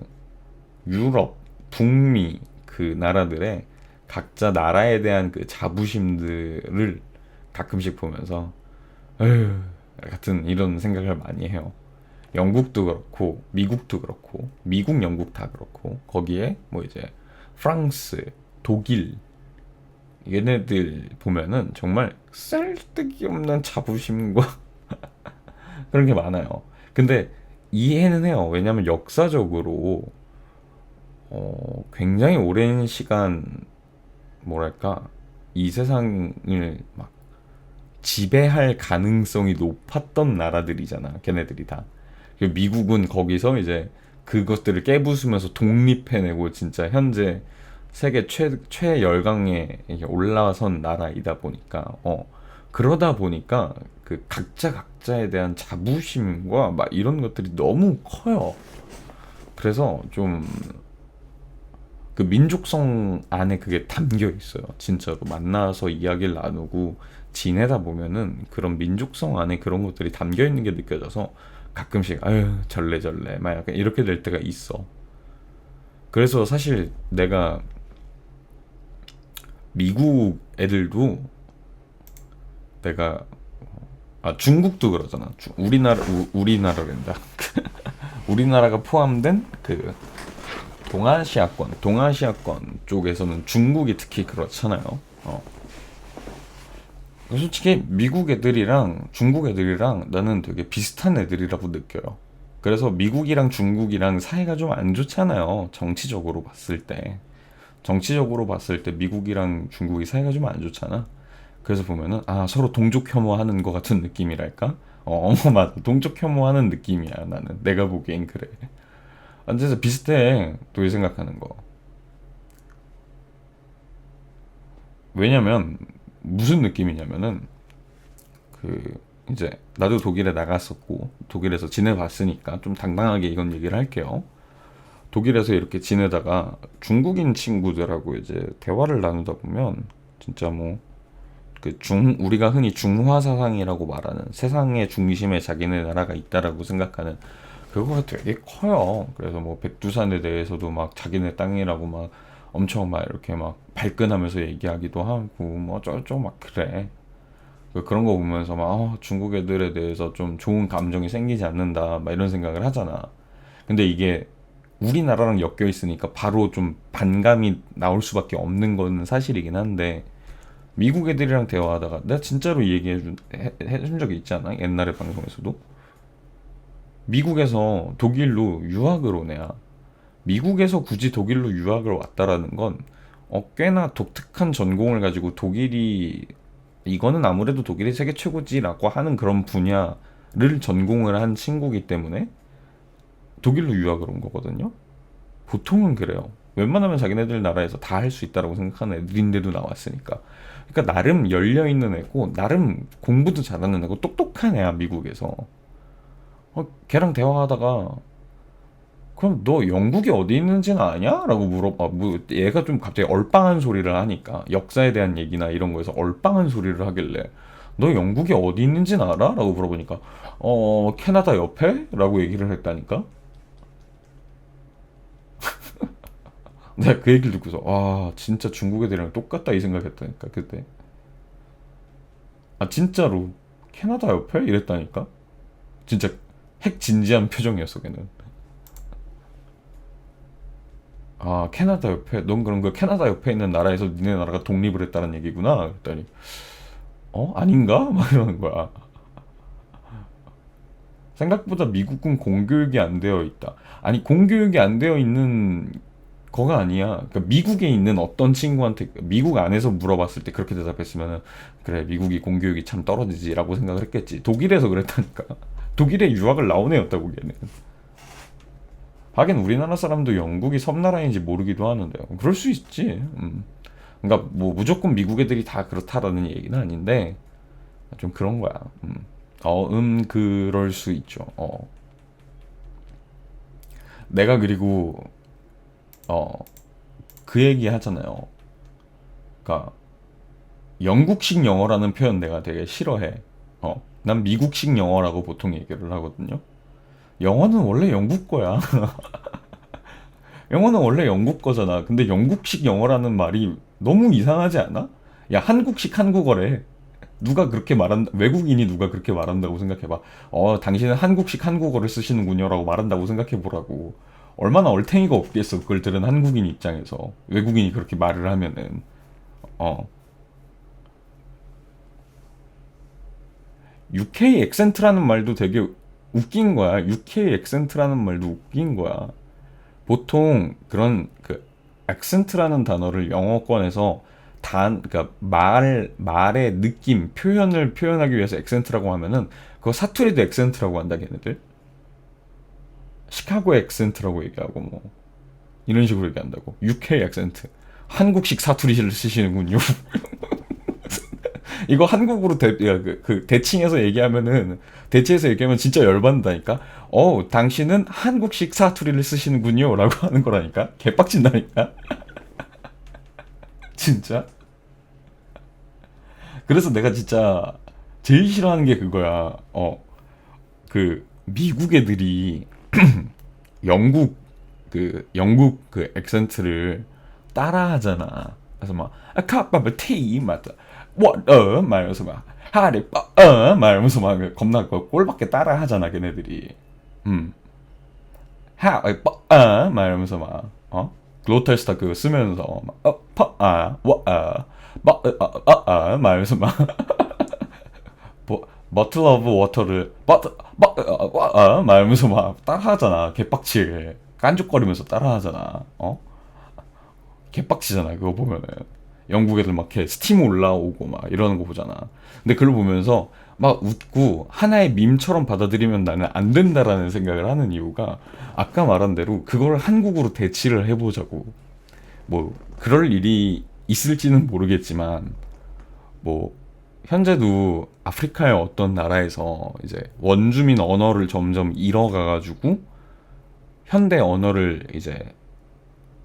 유럽, 북미 그 나라들의 각자 나라에 대한 그 자부심들을 가끔씩 보면서 에휴 같은 이런 생각을 많이 해요. 영국도 그렇고 미국도 그렇고 미국, 영국 다 그렇고 거기에 뭐 이제 프랑스, 독일 얘네들 보면은 정말 쓸데기 없는 자부심과 그런 게 많아요. 근데 이해는 해요. 왜냐면 역사적으로 굉장히 오랜 시간 뭐랄까 이 세상을 막 지배할 가능성이 높았던 나라들이잖아. 걔네들이 다. 미국은 거기서 이제 그것들을 깨부수면서 독립해내고 진짜 현재 세계 최열강에 올라선 나라이다 보니까 그러다 보니까 그 각자에 대한 자부심과 막 이런 것들이 너무 커요. 그래서 좀 그 민족성 안에 그게 담겨 있어요. 진짜로 만나서 이야기를 나누고 지내다 보면은 그런 민족성 안에 그런 것들이 담겨 있는 게 느껴져서 가끔씩 아유 절레절레 막 약간 이렇게 될 때가 있어. 그래서 사실 내가 미국 애들도 내가 중국도 그러잖아. 우리나라랜다. 우리나라가 포함된 그 동아시아권 쪽에서는 중국이 특히 그렇잖아요. 솔직히 미국 애들이랑 중국 애들이랑 나는 되게 비슷한 애들이라고 느껴요. 그래서 미국이랑 중국이랑 사이가 좀 안 좋잖아요. 정치적으로 봤을 때 미국이랑 중국이 사이가 좀 안 좋잖아. 그래서 보면은 서로 동족 혐오하는 것 같은 느낌이랄까? 맞아. 동족 혐오하는 느낌이야. 나는 내가 보기엔 그래. 완전 비슷해. 또 이 생각하는 거. 왜냐면 무슨 느낌이냐면은 그 이제 나도 독일에 나갔었고 독일에서 지내봤으니까 좀 당당하게 이건 얘기를 할게요. 독일에서 이렇게 지내다가 중국인 친구들하고 이제 대화를 나누다 보면 진짜 뭐 우리가 흔히 중화 사상이라고 말하는 세상의 중심에 자기네 나라가 있다라고 생각하는 그거가 되게 커요. 그래서 뭐 백두산에 대해서도 막 자기네 땅이라고 막 엄청 막 이렇게 막 발끈하면서 얘기하기도 하고 뭐 어쩌고저쩌고 막 그래. 그런 거 보면서 막 중국 애들에 대해서 좀 좋은 감정이 생기지 않는다 막 이런 생각을 하잖아. 근데 이게 우리나라랑 엮여 있으니까 바로 좀 반감이 나올 수밖에 없는 건 사실이긴 한데 미국 애들이랑 대화하다가 내가 진짜로 해준 적이 있잖아. 옛날에 방송에서도 미국에서 독일로 유학을 온 애야. 미국에서 굳이 독일로 유학을 왔다라는 건 꽤나 독특한 전공을 가지고 이거는 아무래도 독일이 세계 최고지라고 하는 그런 분야를 전공을 한 친구기 때문에 독일로 유학을 온 거거든요. 보통은 그래요. 웬만하면 자기네들 나라에서 다 할 수 있다라고 생각하는 애들인데도 나왔으니까. 그러니까 나름 열려 있는 애고 나름 공부도 잘하는 애고 똑똑한 애야 미국에서. 걔랑 대화하다가 그럼 너 영국이 어디 있는지는 아냐? 라고 뭐 얘가 좀 갑자기 얼빵한 소리를 하니까 역사에 대한 얘기나 이런 거에서 얼빵한 소리를 하길래 너 영국이 어디 있는지는 알아? 라고 물어보니까 캐나다 옆에? 라고 얘기를 했다니까. 내가 그 얘기를 듣고서 진짜 중국 애들이랑 똑같다 이 생각했다니까 그때. 진짜로 캐나다 옆에? 이랬다니까. 진짜 핵 진지한 표정이었어 걔는. 캐나다 옆에 넌 그럼 그 캐나다 옆에 있는 나라에서 니네 나라가 독립을 했다는 얘기구나 그랬더니 아닌가? 막 이러는 거야. 생각보다 미국은 공교육이 안 되어 있다. 아니 공교육이 안 되어 있는 거가 아니야. 그러니까 미국에 있는 어떤 친구한테 미국 안에서 물어봤을 때 그렇게 대답했으면은 그래 미국이 공교육이 참 떨어지지라고 생각을 했겠지. 독일에서 그랬다니까. 독일에 유학을 나온 애였다고 걔는. 하긴 우리나라 사람도 영국이 섬나라인지 모르기도 하는데요. 그럴 수 있지. 그러니까 뭐 무조건 미국 애들이 다 그렇다라는 얘기는 아닌데 좀 그런 거야. 그럴 수 있죠. 내가 그리고 그 얘기 하잖아요. 그러니까 영국식 영어라는 표현 내가 되게 싫어해. 난 미국식 영어라고 보통 얘기를 하거든요. 영어는 원래 영국 거야. 영어는 원래 영국 거잖아. 근데 영국식 영어라는 말이 너무 이상하지 않아? 야, 한국식 한국어래. 누가 그렇게 말한다, 외국인이 누가 그렇게 말한다고 생각해봐. 당신은 한국식 한국어를 쓰시는군요라고 말한다고 생각해보라고. 얼마나 얼탱이가 없겠어, 그걸 들은 한국인 입장에서. 외국인이 그렇게 말을 하면은. 어. UK 액센트라는 말도 되게 웃긴 거야. UK 액센트라는 말도 웃긴 거야. 보통 그런 그 액센트라는 단어를 영어권에서 그러니까 말의 느낌, 표현을 표현하기 위해서 액센트라고 하면은 그거 사투리도 액센트라고 한다, 걔네들. 시카고 액센트라고 얘기하고 뭐 이런 식으로 얘기한다고. UK 액센트. 한국식 사투리를 쓰시는군요. 이거 한국으로 대치해서 얘기하면 진짜 열받는다니까. 당신은 한국식 사투리를 쓰시는군요라고 하는 거라니까. 개빡친다니까. 진짜. 그래서 내가 진짜 제일 싫어하는 게 그거야. 미국 애들이 영국 그 액센트를 따라하잖아. 그래서 막 카바브 티 맞다. 말면서 막 하리 말면서 막 겁나 꼴밖에 따라하잖아, 걔네들이. 음. 말면서 막 글로탈스타 그거 쓰면서 말면서 막 버틀 오브 워터를 말면서 막 따라하잖아. 개빡치게 깐죽거리면서 따라하잖아. 개빡치잖아, 그거 보면은. 영국 애들 막 이렇게 스팀 올라오고 막 이러는 거 보잖아. 근데 그걸 보면서 막 웃고 하나의 밈처럼 받아들이면 나는 안 된다라는 생각을 하는 이유가, 아까 말한 대로 그걸 한국으로 대치를 해보자고. 뭐 그럴 일이 있을지는 모르겠지만, 뭐 현재도 아프리카의 어떤 나라에서 이제 원주민 언어를 점점 잃어가가지고 현대 언어를 이제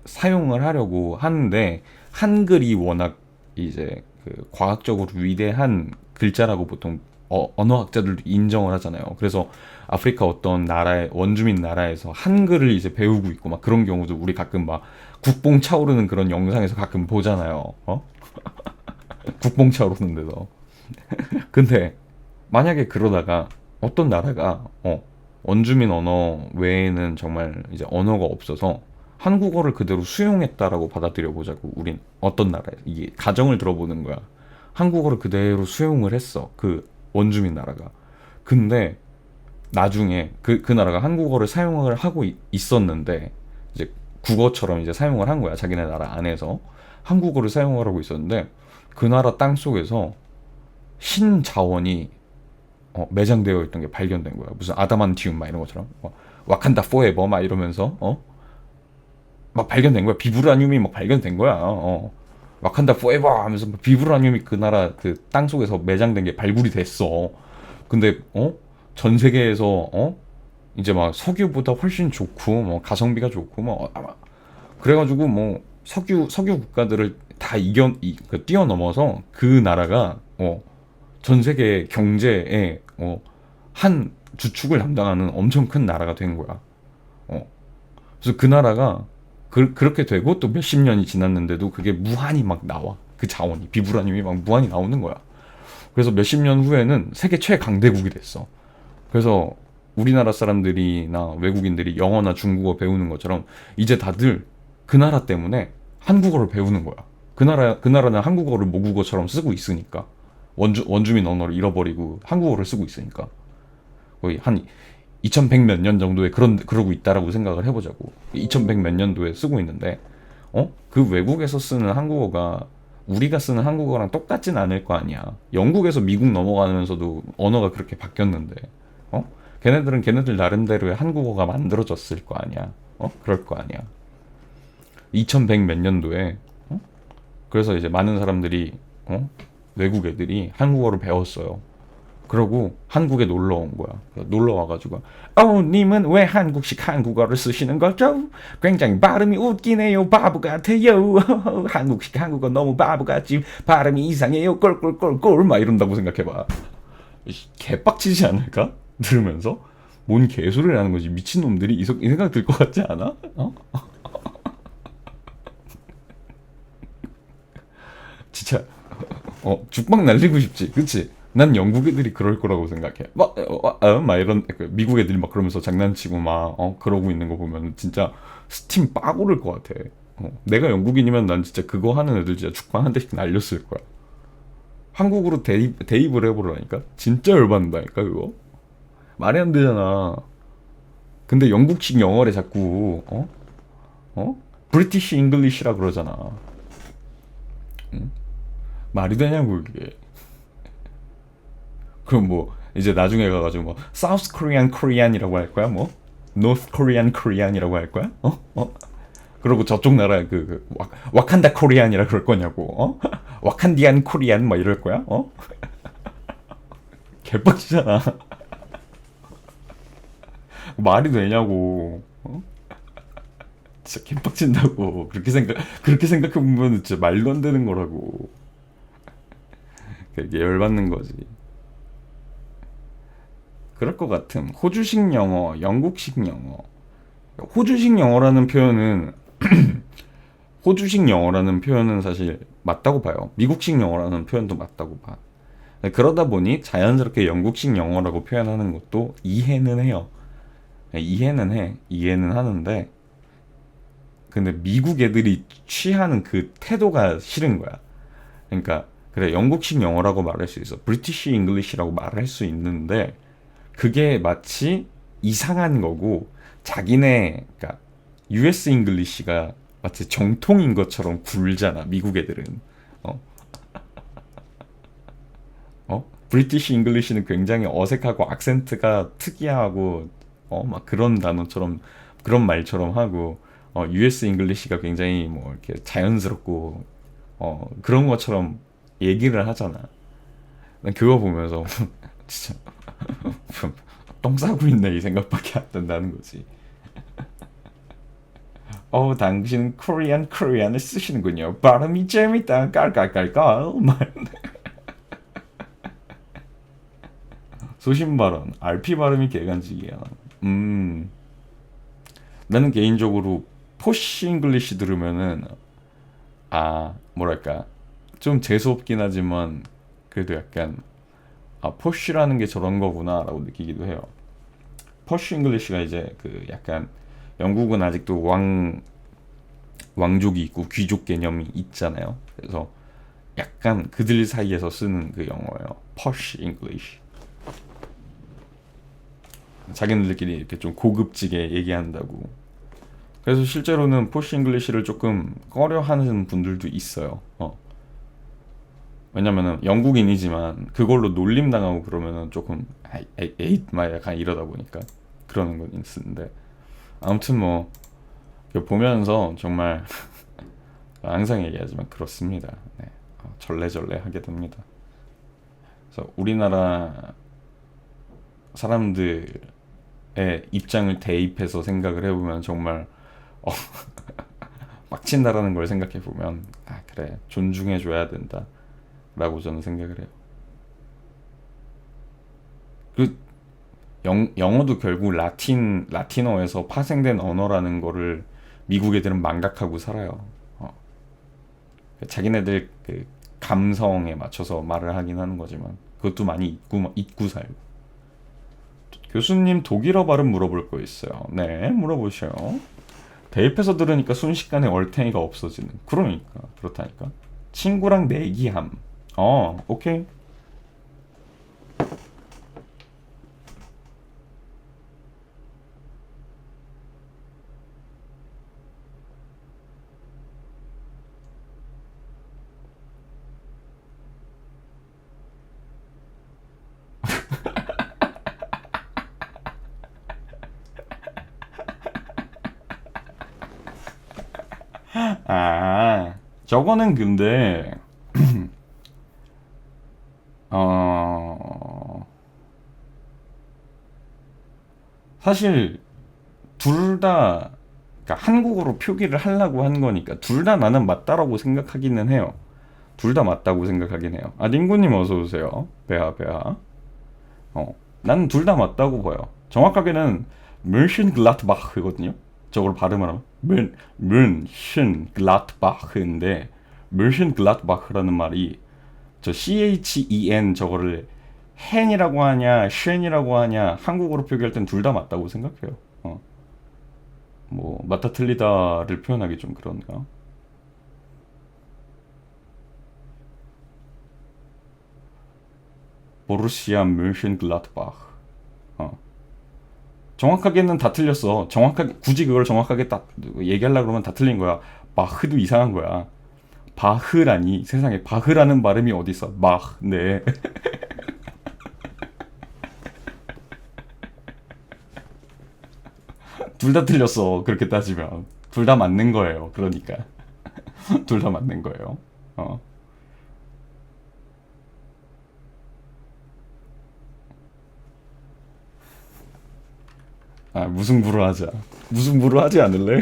사용을 하려고 하는데, 한글이 워낙 이제 그 과학적으로 위대한 글자라고 보통 언어학자들도 인정을 하잖아요. 그래서 아프리카 어떤 나라의 원주민 나라에서 한글을 이제 배우고 있고 막 그런 경우도 우리 가끔 막 국뽕 차오르는 그런 영상에서 가끔 보잖아요. 국뽕 차오르는 데서. 근데 만약에 그러다가 어떤 나라가 원주민 언어 외에는 정말 이제 언어가 없어서 한국어를 그대로 수용했다라고 받아들여 보자고. 우린 어떤 나라에 이게 가정을 들어보는 거야. 한국어를 그대로 수용을 했어, 그 원주민 나라가. 근데 나중에 그 나라가 한국어를 사용을 하고 있었는데, 이제 국어처럼 이제 사용을 한 거야, 자기네 나라 안에서. 한국어를 사용을 하고 있었는데 그 나라 땅 속에서 신자원이 매장되어 있던 게 발견된 거야. 무슨 아다만티움 막 이런 것처럼 와칸다 포에버 막 이러면서 막 발견된 거야. 비브라늄이 막 발견된 거야. 와칸다 포에버 하면서 비브라늄이 그 나라 그 땅 속에서 매장된 게 발굴이 됐어. 근데 전 세계에서 이제 막 석유보다 훨씬 좋고 뭐 가성비가 좋고 뭐 그래가지고 뭐 석유 국가들을 다 뛰어넘어서 그 나라가 전 세계 경제에 한 주축을 담당하는 엄청 큰 나라가 된 거야. 그래서 그 나라가 그렇게 되고 또 몇십 년이 지났는데도 그게 무한히 막 나와. 그 자원이, 비브라늄이 막 무한히 나오는 거야. 그래서 몇십 년 후에는 세계 최강대국이 됐어. 그래서 우리나라 사람들이나 외국인들이 영어나 중국어 배우는 것처럼 이제 다들 그 나라 때문에 한국어를 배우는 거야. 그 나라는 한국어를 모국어처럼 쓰고 있으니까. 원주민 언어를 잃어버리고 한국어를 쓰고 있으니까. 거의 한 2100 몇 년 정도에 그러고 있다라고 생각을 해보자고. 2100 몇 년도에 쓰고 있는데, 그 외국에서 쓰는 한국어가 우리가 쓰는 한국어랑 똑같진 않을 거 아니야. 영국에서 미국 넘어가면서도 언어가 그렇게 바뀌었는데, 걔네들은 걔네들 나름대로의 한국어가 만들어졌을 거 아니야. 그럴 거 아니야. 2100 몇 년도에, 그래서 이제 많은 사람들이, 외국 애들이 한국어를 배웠어요. 그러고 한국에 놀러 온 거야. 놀러 와가지고 님은 왜 한국식 한국어를 쓰시는 거죠? 굉장히 발음이 웃기네요. 바보 같아요. 한국식 한국어 너무 바보 같지. 발음이 이상해요. 꼴꼴꼴꼴 막 이런다고 생각해봐. 개빡치지 않을까? 들으면서 뭔 개소리라는 거지. 미친놈들이 이 생각 들 것 같지 않아? 어? 진짜 죽박 날리고 싶지, 그치? 난 영국 애들이 그럴 거라고 생각해. 막 이런 미국 애들이 막 그러면서 장난치고 막 그러고 있는 거 보면 진짜 스팀 빡 오를 것 같아. 내가 영국인이면 난 진짜 그거 하는 애들 진짜 죽방 한 대씩 날렸을 거야. 한국으로 대입을 해보라니까. 진짜 열받는다니까 그거. 말이 안 되잖아. 근데 영국식 영어래 자꾸 브리티시 잉글리시라 그러잖아. 응? 말이 되냐고 이게. 그럼 뭐 이제 나중에 가가지고 뭐 사우스 코리안 코리안이라고 할 거야 뭐 노스 코리안 코리안이라고 할 거야 그리고 저쪽 나라 와칸다 코리안이라 그럴 거냐고 와칸디안 코리안 막 이럴 거야 개빡치잖아. 말이 되냐고. 진짜 개빡친다고. 그렇게 생각해 보면 진짜 말도 안 되는 거라고. 이게 열받는 거지. 그럴 것 같음. 호주식 영어, 영국식 영어. 호주식 영어라는 표현은 호주식 영어라는 표현은 사실 맞다고 봐요. 미국식 영어라는 표현도 맞다고 봐. 그러다 보니 자연스럽게 영국식 영어라고 표현하는 것도 이해는 해요. 이해는 하는데, 근데 미국 애들이 취하는 그 태도가 싫은 거야. 그러니까 그래, 영국식 영어라고 말할 수 있어. 브리티시 잉글리시라고 말할 수 있는데 그게 마치 이상한 거고, 자기네 그러니까 US 잉글리시가 마치 정통인 것처럼 굴잖아 미국 애들은. 어? 브리티시 잉글리시는 굉장히 어색하고 악센트가 특이하고 막 그런 단어처럼, 그런 말처럼 하고, US 잉글리시가 굉장히 뭐 이렇게 자연스럽고 그런 것처럼 얘기를 하잖아. 난 그거 보면서 진짜 똥 싸고 있네 이 생각밖에 안 든다는 거지. 당신 코리안을 쓰시는군요. 발음이 재밌다. 깔깔깔깔. 소신 발언. RP 발음이 개간지기야. 나는 개인적으로 포시 잉글리시 들으면은 뭐랄까 좀 재수없긴 하지만 그래도 약간 포쉬라는 게 저런 거구나라고 느끼기도 해요. 포쉬 잉글리시가 이제 그 약간 영국은 아직도 왕족이 있고 귀족 개념이 있잖아요. 그래서 약간 그들 사이에서 쓰는 그 영어예요. 포쉬 잉글리시. 자기네들끼리 이렇게 좀 고급지게 얘기한다고. 그래서 실제로는 포쉬 잉글리시를 조금 꺼려하는 분들도 있어요. 왜냐면은 영국인이지만 그걸로 놀림 당하고 그러면은 조금 에잇 막 약간 이러다 보니까 그러는 건 있는데, 아무튼 뭐 보면서 정말 항상 얘기하지만 그렇습니다. 네. 절레절레 하게 됩니다. 그래서 우리나라 사람들의 입장을 대입해서 생각을 해보면 정말 빡친다라는 걸 생각해 보면 그래, 존중해 줘야 된다 라고 저는 생각을 해요. 그 영어도 결국 라틴어에서 파생된 언어라는 거를 미국 애들은 망각하고 살아요. 자기네들 그 감성에 맞춰서 말을 하긴 하는 거지만 그것도 많이 잊고 살고. 교수님 독일어 발음 물어볼 거 있어요. 네, 물어보셔요. 대입해서 들으니까 순식간에 얼탱이가 없어지는. 그러니까 그렇다니까. 친구랑 내기함. 오케이. 저거는 근데 사실 둘 다, 그러니까 한국어로 표기를 하려고 한 거니까 둘 다 나는 맞다라고 생각하기는 해요. 둘 다 맞다고 생각하긴 해요. 링구님 어서 오세요. 배하. 나는 둘 다 맞다고 봐요. 정확하게는 뮌헨글라트바흐거든요. 저걸 발음을 하면 뮌헨글라트바흐인데 뮌헨글라트바흐라는 말이 저 CHEN 저거를 헨이라고 하냐 쉔이라고 하냐 한국어로 표기할 땐 둘 다 맞다고 생각해요. 뭐 맞다 틀리다를 표현하기 좀 그런가. 보루시아 뮌헨글라트바흐. 정확하게는 다 틀렸어. 정확하게 굳이 그걸 정확하게 딱 얘기하려고 그러면 다 틀린 거야. 바흐도 이상한 거야. 바흐라니 세상에 바흐라는 발음이 어디 있어? 마흐. 네. 둘 다 틀렸어. 그렇게 따지면 둘 다 맞는 거예요. 그러니까 둘 다 맞는 거예요. 어. 아, 무승부로 하자. 무승부로 하지 않을래?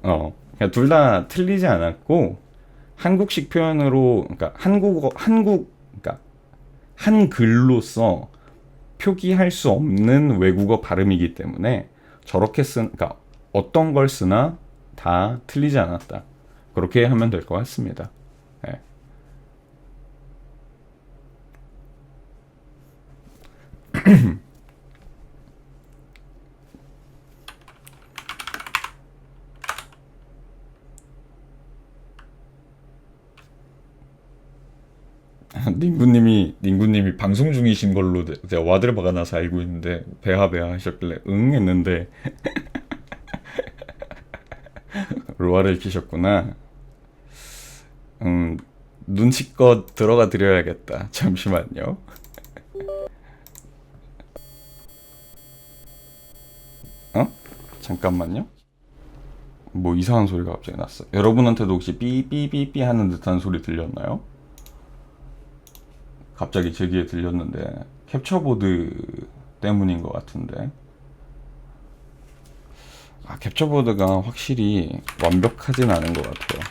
그러니까 둘 다 틀리지 않았고 한국식 표현으로 그러니까 그러니까 한글로서 표기할 수 없는 외국어 발음이기 때문에 저렇게 그러니까 어떤 걸 쓰나 다 틀리지 않았다. 그렇게 하면 될 것 같습니다. 네. 닝구님이 방송 중이신 걸로 제가 와들 박아놔서 알고 있는데 배하 하셨길래 응 했는데 로아를 키셨구나. 눈치껏 들어가 드려야겠다. 잠시만요. 잠깐만요. 뭐 이상한 소리가 갑자기 났어. 여러분한테도 혹시 삐삐삐삐 하는 듯한 소리 들렸나요? 갑자기 제 귀에 들렸는데 캡처보드 때문인 것 같은데. 캡처보드가 확실히 완벽하진 않은 것 같아요.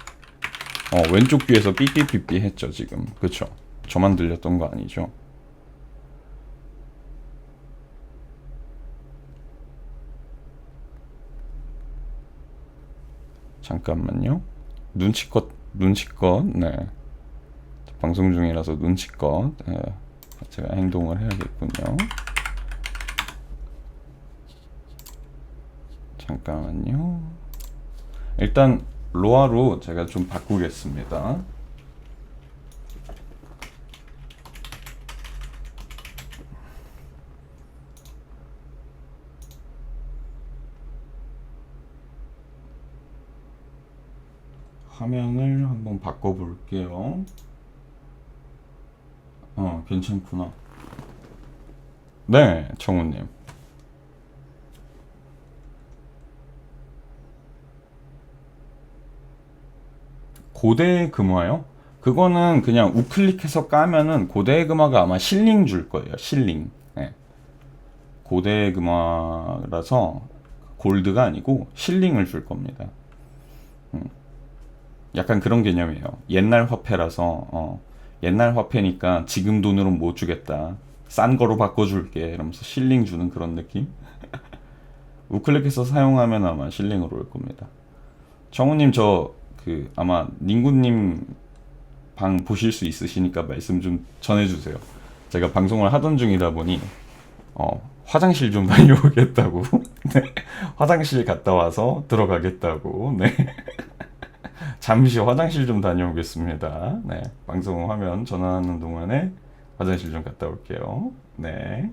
왼쪽 귀에서 삐삐삐삐 했죠 지금. 그쵸? 저만 들렸던 거 아니죠? 잠깐만요. 눈치껏 네. 방송 중이라서 눈치껏 제가 행동을 해야겠군요. 잠깐만요. 일단 로아로 제가 좀 바꾸겠습니다. 화면을 한번 바꿔볼게요. 괜찮구나. 네, 청우님. 고대 금화요? 그거는 그냥 우클릭해서 까면은 고대 금화가 아마 실링 줄 거예요. 실링. 네. 고대 금화라서 골드가 아니고 실링을 줄 겁니다. 약간 그런 개념이에요. 옛날 화폐라서 옛날 화폐니까 지금 돈으로 못 주겠다. 싼 거로 바꿔줄게. 이러면서 실링 주는 그런 느낌? 우클릭해서 사용하면 아마 실링으로 올 겁니다. 정우님 아마 닝구님 방 보실 수 있으시니까 말씀 좀 전해주세요. 제가 방송을 하던 중이다 보니 화장실 좀 다녀오겠다고. 네. 화장실 갔다 와서 들어가겠다고. 네. 잠시 화장실 좀 다녀오겠습니다. 네. 방송 화면 전환하는 동안에 화장실 좀 갔다 올게요. 네.